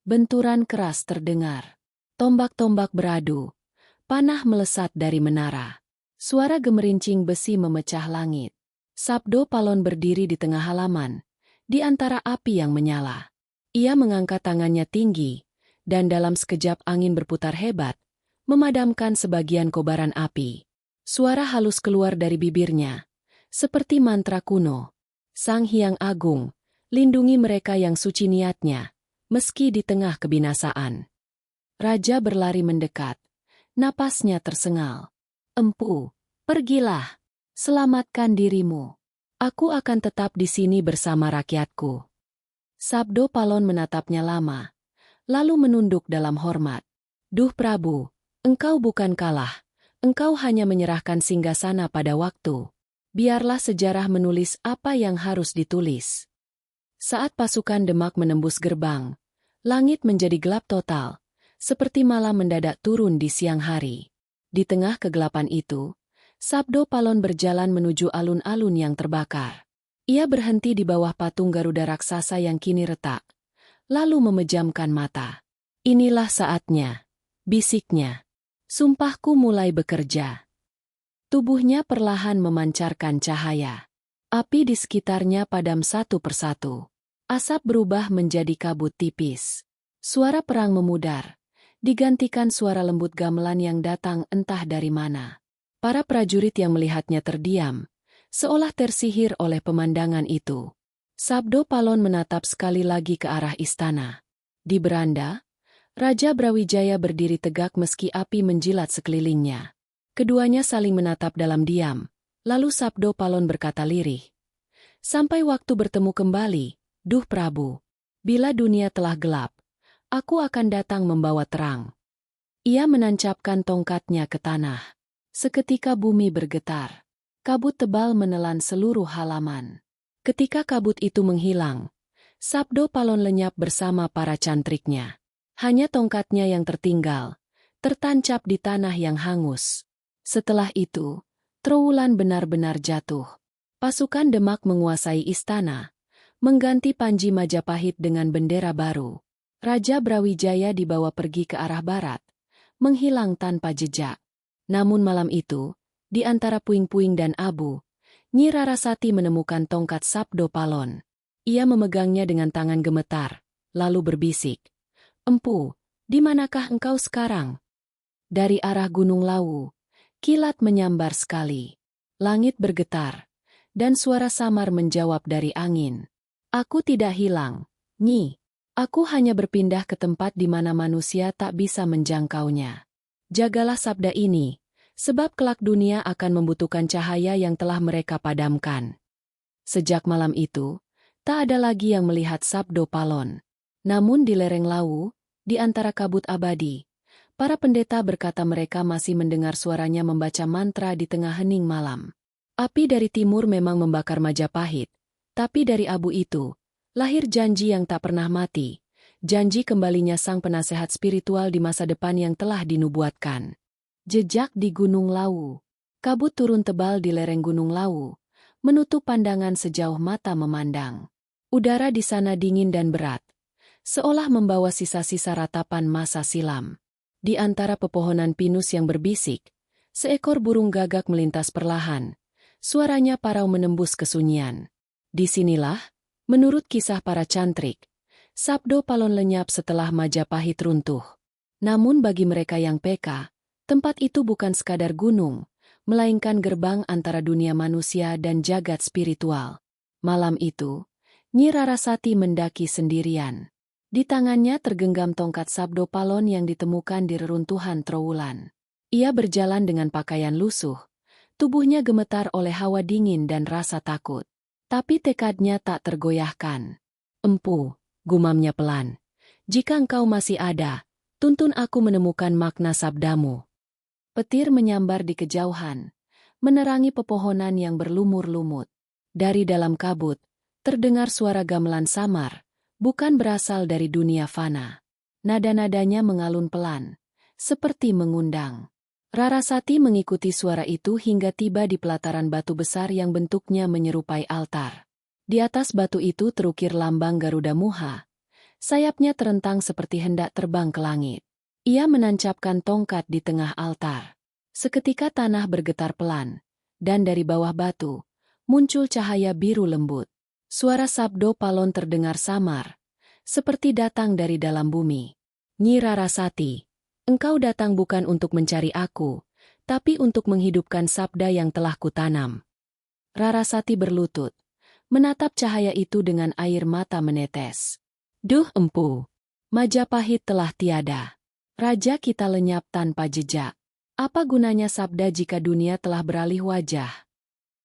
Benturan keras terdengar. Tombak-tombak beradu. Panah melesat dari menara. Suara gemerincing besi memecah langit. Sabdo Palon berdiri di tengah halaman, di antara api yang menyala. Ia mengangkat tangannya tinggi, dan dalam sekejap angin berputar hebat, memadamkan sebagian kobaran api. Suara halus keluar dari bibirnya, seperti mantra kuno. "Sang Hyang Agung, lindungi mereka yang suci niatnya, meski di tengah kebinasaan." Raja berlari mendekat. Napasnya tersengal. "Empu, pergilah. Selamatkan dirimu. Aku akan tetap di sini bersama rakyatku." Sabdo Palon menatapnya lama, lalu menunduk dalam hormat. "Duh Prabu, engkau bukan kalah. Engkau hanya menyerahkan singgasana pada waktu. Biarlah sejarah menulis apa yang harus ditulis." Saat pasukan Demak menembus gerbang, langit menjadi gelap total, seperti malam mendadak turun di siang hari. Di tengah kegelapan itu, Sabdo Palon berjalan menuju alun-alun yang terbakar. Ia berhenti di bawah patung Garuda raksasa yang kini retak, lalu memejamkan mata. "Inilah saatnya," bisiknya. "Sumpahku mulai bekerja." Tubuhnya perlahan memancarkan cahaya. Api di sekitarnya padam satu persatu. Asap berubah menjadi kabut tipis. Suara perang memudar, digantikan suara lembut gamelan yang datang entah dari mana. Para prajurit yang melihatnya terdiam, seolah tersihir oleh pemandangan itu. Sabdo Palon menatap sekali lagi ke arah istana. Di beranda, Raja Brawijaya berdiri tegak meski api menjilat sekelilingnya. Keduanya saling menatap dalam diam, lalu Sabdo Palon berkata lirih. "Sampai waktu bertemu kembali, Duh Prabu. Bila dunia telah gelap, aku akan datang membawa terang." Ia menancapkan tongkatnya ke tanah. Seketika bumi bergetar. Kabut tebal menelan seluruh halaman. Ketika kabut itu menghilang, Sabdo Palon lenyap bersama para cantriknya. Hanya tongkatnya yang tertinggal, tertancap di tanah yang hangus. Setelah itu, Trowulan benar-benar jatuh. Pasukan Demak menguasai istana, mengganti Panji Majapahit dengan bendera baru. Raja Brawijaya dibawa pergi ke arah barat, menghilang tanpa jejak. Namun malam itu, di antara puing-puing dan abu, Nyi Rarasati menemukan tongkat Sabdo Palon. Ia memegangnya dengan tangan gemetar, lalu berbisik, "Empu, di manakah engkau sekarang?" Dari arah Gunung Lawu, kilat menyambar sekali. Langit bergetar, dan suara samar menjawab dari angin. "Aku tidak hilang, Nyi. Aku hanya berpindah ke tempat di mana manusia tak bisa menjangkaunya. Jagalah sabda ini, sebab kelak dunia akan membutuhkan cahaya yang telah mereka padamkan." Sejak malam itu, tak ada lagi yang melihat Sabdo Palon. Namun di lereng Lawu, di antara kabut abadi, para pendeta berkata mereka masih mendengar suaranya membaca mantra di tengah hening malam. Api dari timur memang membakar Majapahit, tapi dari abu itu, lahir janji yang tak pernah mati, janji kembalinya sang penasehat spiritual di masa depan yang telah dinubuatkan. Jejak di Gunung Lawu. Kabut turun tebal di lereng Gunung Lawu, menutup pandangan sejauh mata memandang. Udara di sana dingin dan berat, seolah membawa sisa-sisa ratapan masa silam. Di antara pepohonan pinus yang berbisik, seekor burung gagak melintas perlahan. Suaranya parau menembus kesunyian. Disinilah, menurut kisah para cantrik, Sabdo Palon lenyap setelah Majapahit runtuh. Namun bagi mereka yang peka, tempat itu bukan sekadar gunung, melainkan gerbang antara dunia manusia dan jagat spiritual. Malam itu, Nyi Rarasati mendaki sendirian. Di tangannya tergenggam tongkat Sabdo Palon yang ditemukan di reruntuhan Trowulan. Ia berjalan dengan pakaian lusuh, tubuhnya gemetar oleh hawa dingin dan rasa takut. Tapi tekadnya tak tergoyahkan. "Empu," gumamnya pelan, "jika engkau masih ada, tuntun aku menemukan makna sabdamu." Petir menyambar di kejauhan, menerangi pepohonan yang berlumur-lumut. Dari dalam kabut, terdengar suara gamelan samar, bukan berasal dari dunia fana. Nada-nadanya mengalun pelan, seperti mengundang. Rarasati mengikuti suara itu hingga tiba di pelataran batu besar yang bentuknya menyerupai altar. Di atas batu itu terukir lambang Garuda Muha. Sayapnya terentang seperti hendak terbang ke langit. Ia menancapkan tongkat di tengah altar. Seketika tanah bergetar pelan, dan dari bawah batu, muncul cahaya biru lembut. Suara Sabdo Palon terdengar samar, seperti datang dari dalam bumi. "Nyi Rarasati, engkau datang bukan untuk mencari aku, tapi untuk menghidupkan sabda yang telah kutanam." Rarasati berlutut, menatap cahaya itu dengan air mata menetes. "Duh empu, Majapahit telah tiada. Raja kita lenyap tanpa jejak. Apa gunanya sabda jika dunia telah beralih wajah?"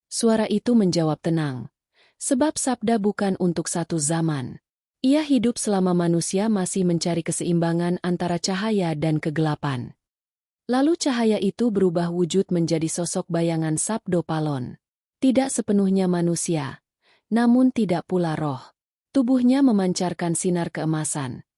Suara itu menjawab tenang, sebab sabda bukan untuk satu zaman. Ia hidup selama manusia masih mencari keseimbangan antara cahaya dan kegelapan. Lalu cahaya itu berubah wujud menjadi sosok bayangan Sabdo Palon. Tidak sepenuhnya manusia, namun tidak pula roh. Tubuhnya memancarkan sinar keemasan.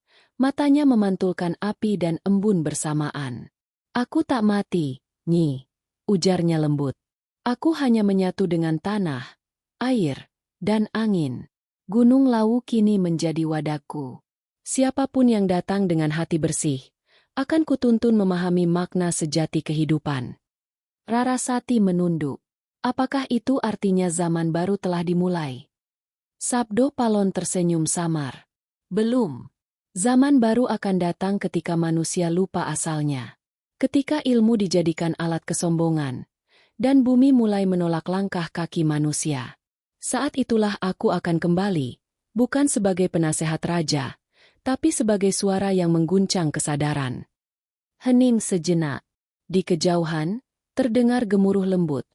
Matanya memantulkan api dan embun bersamaan. "Aku tak mati, Nyi," ujarnya lembut. "Aku hanya menyatu dengan tanah, air, dan angin. Gunung Lawu kini menjadi wadahku. Siapapun yang datang dengan hati bersih, akan kutuntun memahami makna sejati kehidupan." Rarasati menunduk. Apakah itu artinya zaman baru telah dimulai? Sabdo Palon tersenyum samar. "Belum. Zaman baru akan datang ketika manusia lupa asalnya. Ketika ilmu dijadikan alat kesombongan, dan bumi mulai menolak langkah kaki manusia. Saat itulah aku akan kembali, bukan sebagai penasehat raja, tapi sebagai suara yang mengguncang kesadaran." Hening sejenak. Di kejauhan, terdengar gemuruh lembut,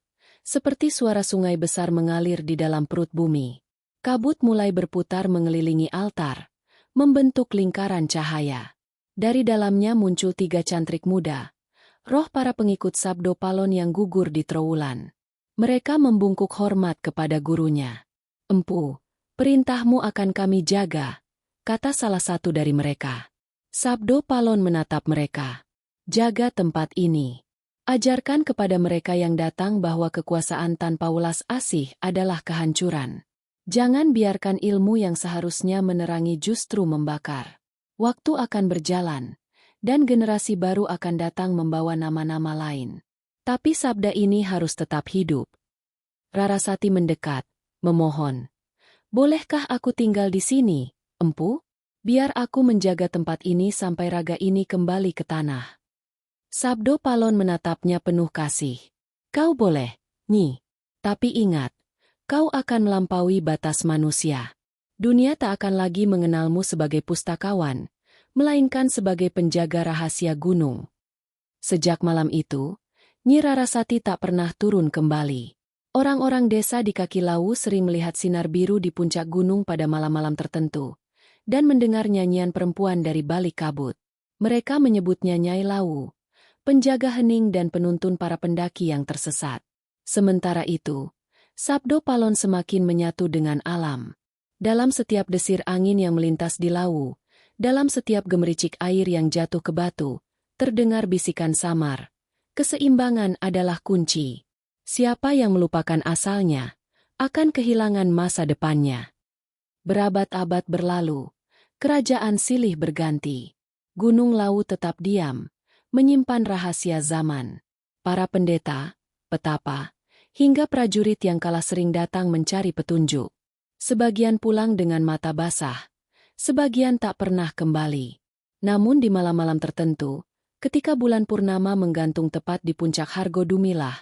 seperti suara sungai besar mengalir di dalam perut bumi. Kabut mulai berputar mengelilingi altar, membentuk lingkaran cahaya. Dari dalamnya muncul 3 cantrik muda, roh para pengikut Sabdo Palon yang gugur di Trowulan. Mereka membungkuk hormat kepada gurunya. "Empu, perintahmu akan kami jaga," kata salah satu dari mereka. Sabdo Palon menatap mereka. "Jaga tempat ini. Ajarkan kepada mereka yang datang bahwa kekuasaan tanpa welas asih adalah kehancuran. Jangan biarkan ilmu yang seharusnya menerangi justru membakar. Waktu akan berjalan, dan generasi baru akan datang membawa nama-nama lain. Tapi sabda ini harus tetap hidup." Rarasati mendekat, memohon. "Bolehkah aku tinggal di sini, Empu? Biar aku menjaga tempat ini sampai raga ini kembali ke tanah." Sabdo Palon menatapnya penuh kasih. "Kau boleh, Nyi. Tapi ingat, kau akan melampaui batas manusia. Dunia tak akan lagi mengenalmu sebagai pustakawan, melainkan sebagai penjaga rahasia gunung." Sejak malam itu, Nyi Rarasati tak pernah turun kembali. Orang-orang desa di kaki Lawu sering melihat sinar biru di puncak gunung pada malam-malam tertentu, dan mendengar nyanyian perempuan dari balik kabut. Mereka menyebutnya Nyai Lawu, penjaga hening dan penuntun para pendaki yang tersesat. Sementara itu, Sabdo Palon semakin menyatu dengan alam. Dalam setiap desir angin yang melintas di Lawu, dalam setiap gemericik air yang jatuh ke batu, terdengar bisikan samar. Keseimbangan adalah kunci. Siapa yang melupakan asalnya, akan kehilangan masa depannya. Berabad-abad berlalu, kerajaan silih berganti. Gunung Lawu tetap diam, menyimpan rahasia zaman. Para pendeta, petapa, hingga prajurit yang kalah sering datang mencari petunjuk. Sebagian pulang dengan mata basah, sebagian tak pernah kembali. Namun di malam-malam tertentu, ketika bulan purnama menggantung tepat di puncak Hargo Dumilah,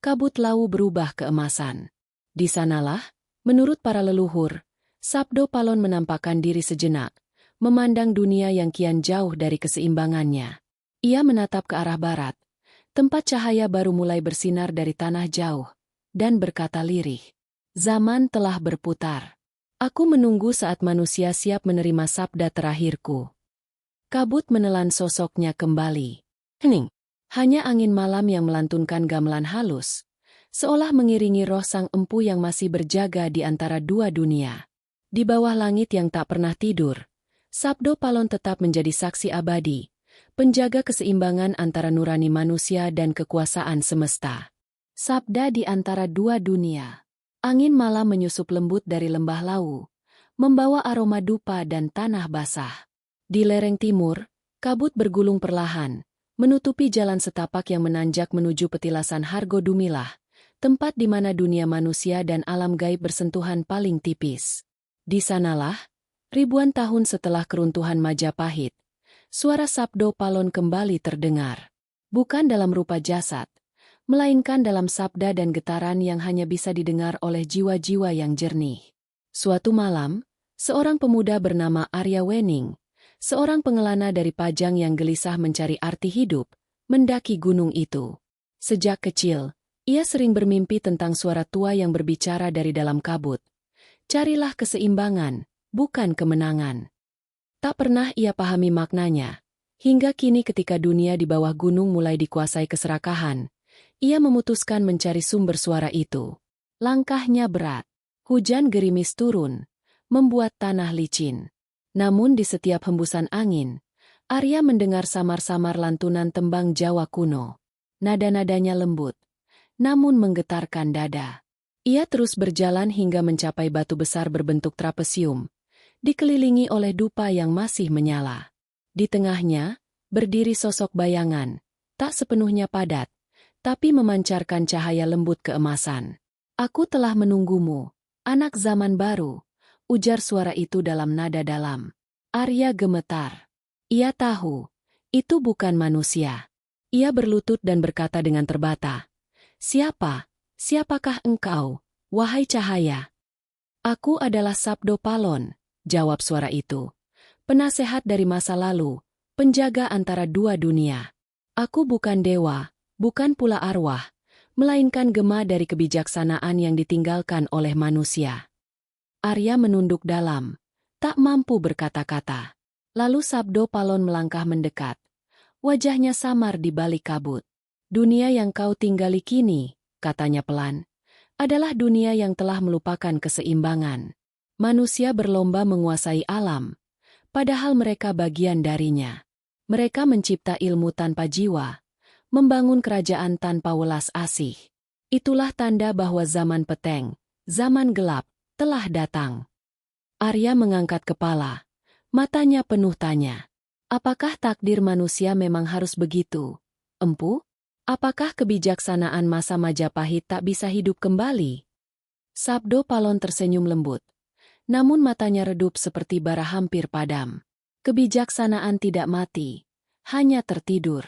kabut Lawu berubah keemasan. Di sanalah, menurut para leluhur, Sabdo Palon menampakkan diri sejenak, memandang dunia yang kian jauh dari keseimbangannya. Ia menatap ke arah barat, tempat cahaya baru mulai bersinar dari tanah jauh, dan berkata lirih, "Zaman telah berputar. Aku menunggu saat manusia siap menerima sabda terakhirku." Kabut menelan sosoknya kembali. Hening. Hanya angin malam yang melantunkan gamelan halus, seolah mengiringi roh sang empu yang masih berjaga di antara dua dunia. Di bawah langit yang tak pernah tidur, Sabdo Palon tetap menjadi saksi abadi, penjaga keseimbangan antara nurani manusia dan kekuasaan semesta. Sabda di antara dua dunia. Angin malam menyusup lembut dari lembah Lawu, membawa aroma dupa dan tanah basah. Di lereng timur, kabut bergulung perlahan, menutupi jalan setapak yang menanjak menuju petilasan Hargo Dumilah, tempat di mana dunia manusia dan alam gaib bersentuhan paling tipis. Di sanalah, ribuan tahun setelah keruntuhan Majapahit, suara Sabdo Palon kembali terdengar. Bukan dalam rupa jasad, melainkan dalam sabda dan getaran yang hanya bisa didengar oleh jiwa-jiwa yang jernih. Suatu malam, seorang pemuda bernama Arya Wening, seorang pengelana dari Pajang yang gelisah mencari arti hidup, mendaki gunung itu. Sejak kecil, ia sering bermimpi tentang suara tua yang berbicara dari dalam kabut. Carilah keseimbangan, bukan kemenangan. Tak pernah ia pahami maknanya. Hingga kini ketika dunia di bawah gunung mulai dikuasai keserakahan, ia memutuskan mencari sumber suara itu. Langkahnya berat. Hujan gerimis turun, membuat tanah licin. Namun di setiap hembusan angin, Arya mendengar samar-samar lantunan tembang Jawa kuno. Nada-nadanya lembut, namun menggetarkan dada. Ia terus berjalan hingga mencapai batu besar berbentuk trapesium, dikelilingi oleh dupa yang masih menyala. Di tengahnya, berdiri sosok bayangan, tak sepenuhnya padat, tapi memancarkan cahaya lembut keemasan. "Aku telah menunggumu, anak zaman baru," ujar suara itu dalam nada dalam. Arya gemetar. Ia tahu, itu bukan manusia. Ia berlutut dan berkata dengan terbata, Siapakah engkau, wahai cahaya?" "Aku adalah Sabdo Palon," jawab suara itu. "Penasehat dari masa lalu, penjaga antara dua dunia. Aku bukan dewa, bukan pula arwah, melainkan gema dari kebijaksanaan yang ditinggalkan oleh manusia." Arya menunduk dalam, tak mampu berkata-kata. Lalu Sabdo Palon melangkah mendekat. Wajahnya samar di balik kabut. "Dunia yang kau tinggali kini," katanya pelan, "adalah dunia yang telah melupakan keseimbangan. Manusia berlomba menguasai alam, padahal mereka bagian darinya. Mereka mencipta ilmu tanpa jiwa, membangun kerajaan tanpa welas asih. Itulah tanda bahwa zaman peteng, zaman gelap, telah datang." Arya mengangkat kepala, matanya penuh tanya. Apakah takdir manusia memang harus begitu, empu? Apakah kebijaksanaan masa Majapahit tak bisa hidup kembali? Sabdo Palon tersenyum lembut, namun matanya redup seperti bara hampir padam. Kebijaksanaan tidak mati, hanya tertidur.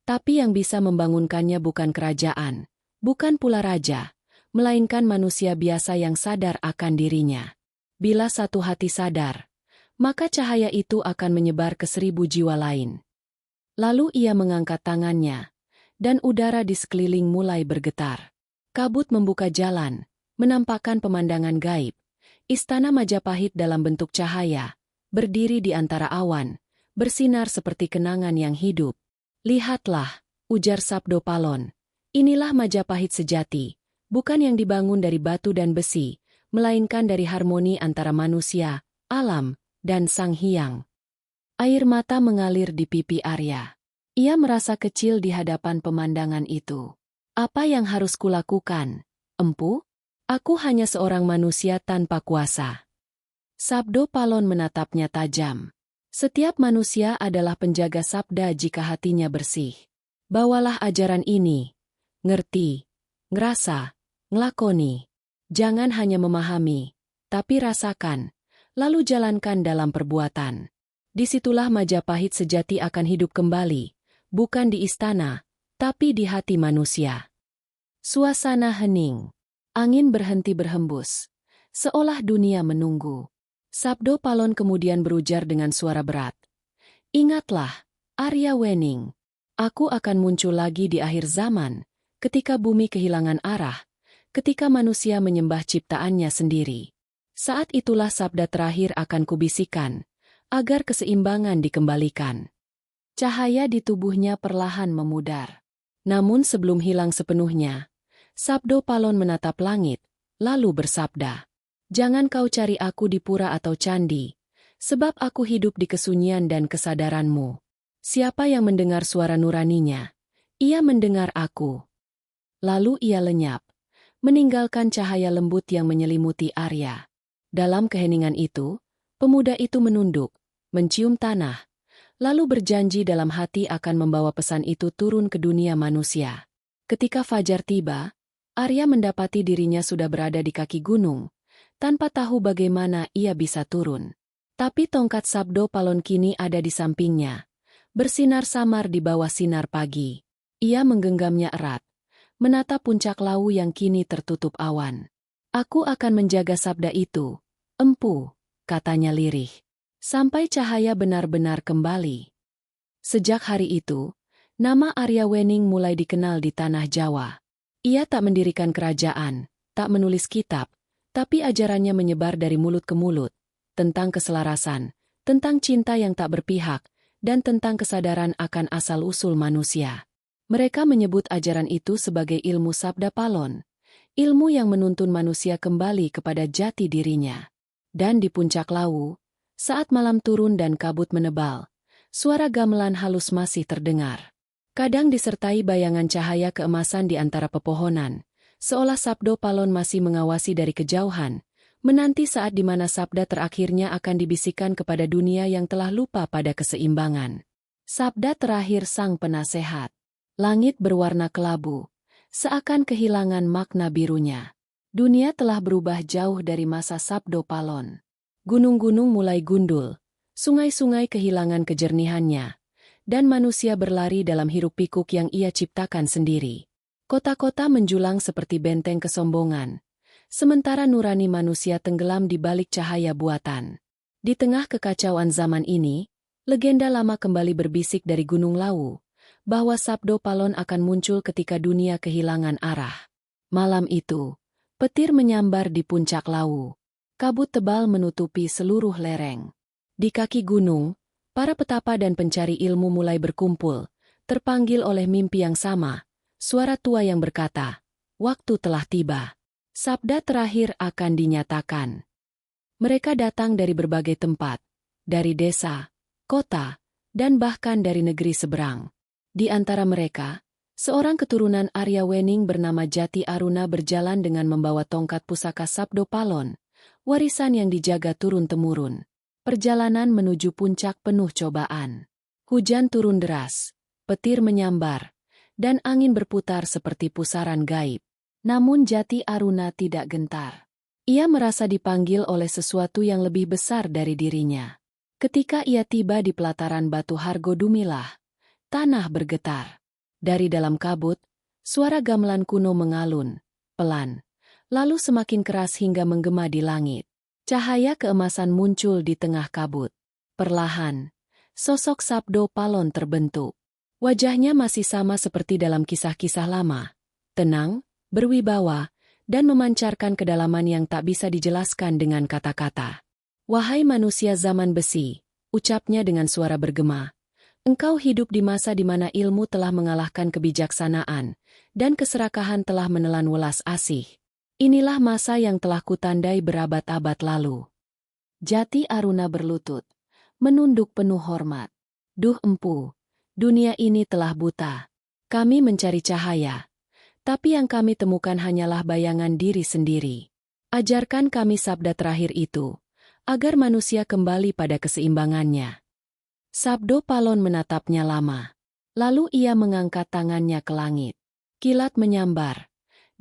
Tapi yang bisa membangunkannya bukan kerajaan, bukan pula raja, melainkan manusia biasa yang sadar akan dirinya. Bila satu hati sadar, maka cahaya itu akan menyebar ke 1000 jiwa lain. Lalu ia mengangkat tangannya, dan udara di sekeliling mulai bergetar. Kabut membuka jalan, menampakkan pemandangan gaib, istana Majapahit dalam bentuk cahaya, berdiri di antara awan, bersinar seperti kenangan yang hidup. Lihatlah, ujar Sabdo Palon. Inilah Majapahit sejati, bukan yang dibangun dari batu dan besi, melainkan dari harmoni antara manusia, alam, dan Sang Hyang. Air mata mengalir di pipi Arya. Ia merasa kecil di hadapan pemandangan itu. Apa yang harus kulakukan, Empu? Aku hanya seorang manusia tanpa kuasa. Sabdo Palon menatapnya tajam. Setiap manusia adalah penjaga sabda jika hatinya bersih. Bawalah ajaran ini. Ngerti, ngerasa, ngelakoni. Jangan hanya memahami, tapi rasakan, lalu jalankan dalam perbuatan. Disitulah Majapahit sejati akan hidup kembali, bukan di istana, tapi di hati manusia. Suasana hening. Angin berhenti berhembus. Seolah dunia menunggu. Sabdo Palon kemudian berujar dengan suara berat. Ingatlah, Arya Wening. Aku akan muncul lagi di akhir zaman, ketika bumi kehilangan arah, ketika manusia menyembah ciptaannya sendiri. Saat itulah sabda terakhir akan kubisikkan, agar keseimbangan dikembalikan. Cahaya di tubuhnya perlahan memudar. Namun sebelum hilang sepenuhnya, Sabdo Palon menatap langit, lalu bersabda, jangan kau cari aku di pura atau candi, sebab aku hidup di kesunyian dan kesadaranmu. Siapa yang mendengar suara nuraninya, ia mendengar aku. Lalu ia lenyap, meninggalkan cahaya lembut yang menyelimuti Arya. Dalam keheningan itu, pemuda itu menunduk, mencium tanah, lalu berjanji dalam hati akan membawa pesan itu turun ke dunia manusia. Ketika fajar tiba, Arya mendapati dirinya sudah berada di kaki gunung, tanpa tahu bagaimana ia bisa turun. Tapi tongkat Sabdo Palon kini ada di sampingnya, bersinar samar di bawah sinar pagi. Ia menggenggamnya erat, menatap puncak Lawu yang kini tertutup awan. Aku akan menjaga sabda itu, Empu, katanya lirih, sampai cahaya benar-benar kembali. Sejak hari itu, nama Arya Wening mulai dikenal di tanah Jawa. Ia tak mendirikan kerajaan, tak menulis kitab, tapi ajarannya menyebar dari mulut ke mulut, tentang keselarasan, tentang cinta yang tak berpihak, dan tentang kesadaran akan asal-usul manusia. Mereka menyebut ajaran itu sebagai ilmu Sabda Palon, ilmu yang menuntun manusia kembali kepada jati dirinya. Dan di puncak Lawu, saat malam turun dan kabut menebal, suara gamelan halus masih terdengar. Kadang disertai bayangan cahaya keemasan di antara pepohonan, seolah Sabdo Palon masih mengawasi dari kejauhan, menanti saat di mana sabda terakhirnya akan dibisikkan kepada dunia yang telah lupa pada keseimbangan. Sabda terakhir sang penasehat. Langit berwarna kelabu, seakan kehilangan makna birunya. Dunia telah berubah jauh dari masa Sabdo Palon. Gunung-gunung mulai gundul, sungai-sungai kehilangan kejernihannya, dan manusia berlari dalam hiruk-pikuk yang ia ciptakan sendiri. Kota-kota menjulang seperti benteng kesombongan, sementara nurani manusia tenggelam di balik cahaya buatan. Di tengah kekacauan zaman ini, legenda lama kembali berbisik dari Gunung Lawu, bahwa Sabdo Palon akan muncul ketika dunia kehilangan arah. Malam itu, petir menyambar di puncak Lawu. Kabut tebal menutupi seluruh lereng. Di kaki gunung, para petapa dan pencari ilmu mulai berkumpul, terpanggil oleh mimpi yang sama, suara tua yang berkata, waktu telah tiba. Sabda terakhir akan dinyatakan. Mereka datang dari berbagai tempat, dari desa, kota, dan bahkan dari negeri seberang. Di antara mereka, seorang keturunan Arya Wening bernama Jati Aruna berjalan dengan membawa tongkat pusaka Sabdo Palon, warisan yang dijaga turun-temurun. Perjalanan menuju puncak penuh cobaan. Hujan turun deras, petir menyambar, dan angin berputar seperti pusaran gaib. Namun Jati Aruna tidak gentar. Ia merasa dipanggil oleh sesuatu yang lebih besar dari dirinya. Ketika ia tiba di pelataran Batu Hargo Dumilah, tanah bergetar. Dari dalam kabut, suara gamelan kuno mengalun, pelan, lalu semakin keras hingga menggema di langit. Cahaya keemasan muncul di tengah kabut. Perlahan, sosok Sabdo Palon terbentuk. Wajahnya masih sama seperti dalam kisah-kisah lama, tenang, berwibawa, dan memancarkan kedalaman yang tak bisa dijelaskan dengan kata-kata. Wahai manusia zaman besi, ucapnya dengan suara bergema, engkau hidup di masa di mana ilmu telah mengalahkan kebijaksanaan, dan keserakahan telah menelan welas asih. Inilah masa yang telah kutandai berabad-abad lalu. Jati Aruna berlutut, menunduk penuh hormat. Duh empu, dunia ini telah buta. Kami mencari cahaya, tapi yang kami temukan hanyalah bayangan diri sendiri. Ajarkan kami sabda terakhir itu, agar manusia kembali pada keseimbangannya. Sabdo Palon menatapnya lama. Lalu ia mengangkat tangannya ke langit. Kilat menyambar,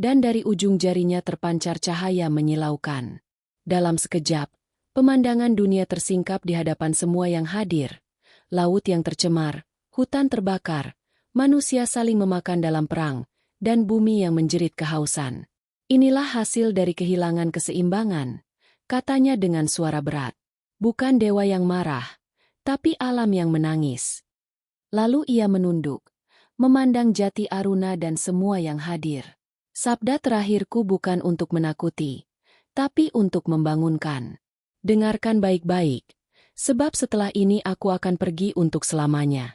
dan dari ujung jarinya terpancar cahaya menyilaukan. Dalam sekejap, pemandangan dunia tersingkap di hadapan semua yang hadir. Laut yang tercemar, hutan terbakar, manusia saling memakan dalam perang, dan bumi yang menjerit kehausan. Inilah hasil dari kehilangan keseimbangan, katanya dengan suara berat. Bukan dewa yang marah, tapi alam yang menangis. Lalu ia menunduk, memandang Jati Aruna dan semua yang hadir. Sabda terakhirku bukan untuk menakuti, tapi untuk membangunkan. Dengarkan baik-baik, sebab setelah ini aku akan pergi untuk selamanya.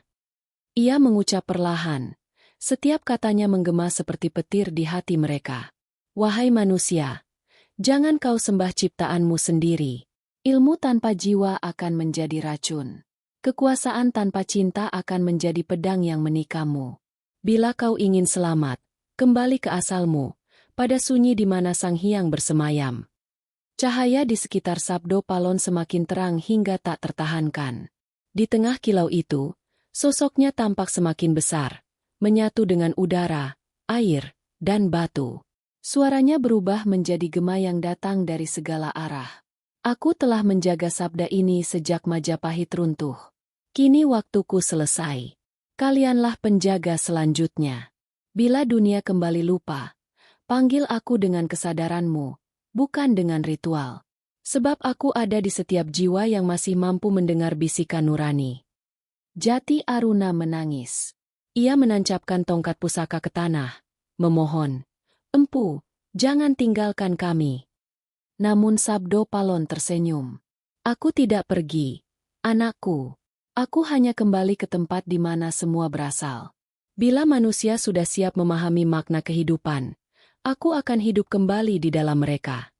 Ia mengucap perlahan, setiap katanya menggema seperti petir di hati mereka. Wahai manusia, jangan kau sembah ciptaanmu sendiri. Ilmu tanpa jiwa akan menjadi racun. Kekuasaan tanpa cinta akan menjadi pedang yang menikamu. Bila kau ingin selamat, kembali ke asalmu, pada sunyi di mana Sang Hyang bersemayam. Cahaya di sekitar Sabdo Palon semakin terang hingga tak tertahankan. Di tengah kilau itu, sosoknya tampak semakin besar, menyatu dengan udara, air, dan batu. Suaranya berubah menjadi gema yang datang dari segala arah. Aku telah menjaga sabda ini sejak Majapahit runtuh. Kini waktuku selesai. Kalianlah penjaga selanjutnya. Bila dunia kembali lupa, panggil aku dengan kesadaranmu, bukan dengan ritual. Sebab aku ada di setiap jiwa yang masih mampu mendengar bisikan nurani. Jati Aruna menangis. Ia menancapkan tongkat pusaka ke tanah, memohon, "Empu, jangan tinggalkan kami." Namun Sabdo Palon tersenyum. Aku tidak pergi, anakku. Aku hanya kembali ke tempat di mana semua berasal. Bila manusia sudah siap memahami makna kehidupan, aku akan hidup kembali di dalam mereka.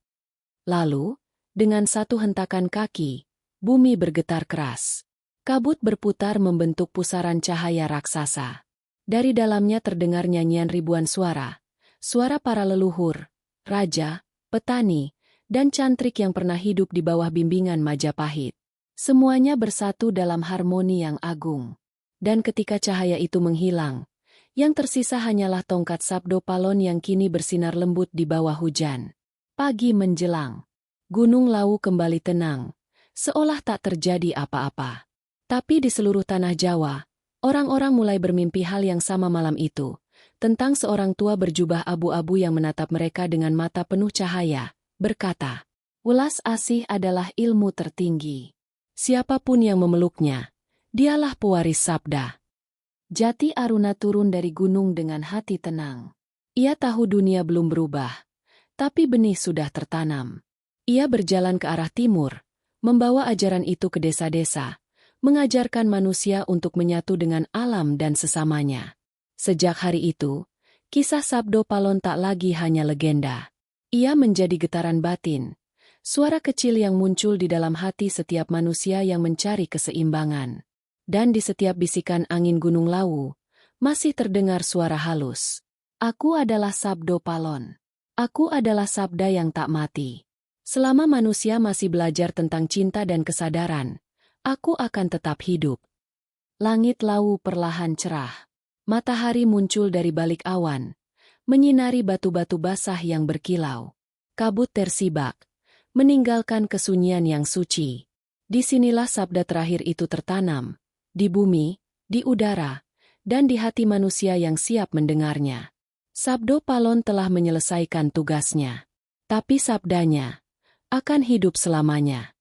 Lalu, dengan satu hentakan kaki, bumi bergetar keras. Kabut berputar membentuk pusaran cahaya raksasa. Dari dalamnya terdengar nyanyian ribuan suara. Suara para leluhur, raja, petani, dan cantrik yang pernah hidup di bawah bimbingan Majapahit. Semuanya bersatu dalam harmoni yang agung. Dan ketika cahaya itu menghilang, yang tersisa hanyalah tongkat Sabdo Palon yang kini bersinar lembut di bawah hujan. Pagi menjelang. Gunung Lawu kembali tenang, seolah tak terjadi apa-apa. Tapi di seluruh tanah Jawa, orang-orang mulai bermimpi hal yang sama malam itu, tentang seorang tua berjubah abu-abu yang menatap mereka dengan mata penuh cahaya. Berkata, "Welas asih adalah ilmu tertinggi. Siapapun yang memeluknya, dialah pewaris sabda." Jati Aruna turun dari gunung dengan hati tenang. Ia tahu dunia belum berubah, tapi benih sudah tertanam. Ia berjalan ke arah timur, membawa ajaran itu ke desa-desa, mengajarkan manusia untuk menyatu dengan alam dan sesamanya. Sejak hari itu, kisah Sabdo Palon tak lagi hanya legenda. Ia menjadi getaran batin, suara kecil yang muncul di dalam hati setiap manusia yang mencari keseimbangan. Dan di setiap bisikan angin Gunung Lawu, masih terdengar suara halus. Aku adalah Sabdo Palon. Aku adalah sabda yang tak mati. Selama manusia masih belajar tentang cinta dan kesadaran, aku akan tetap hidup. Langit Lawu perlahan cerah. Matahari muncul dari balik awan, menyinari batu-batu basah yang berkilau. Kabut tersibak, meninggalkan kesunyian yang suci. Disinilah sabda terakhir itu tertanam, di bumi, di udara, dan di hati manusia yang siap mendengarnya. Sabdo Palon telah menyelesaikan tugasnya. Tapi sabdanya akan hidup selamanya.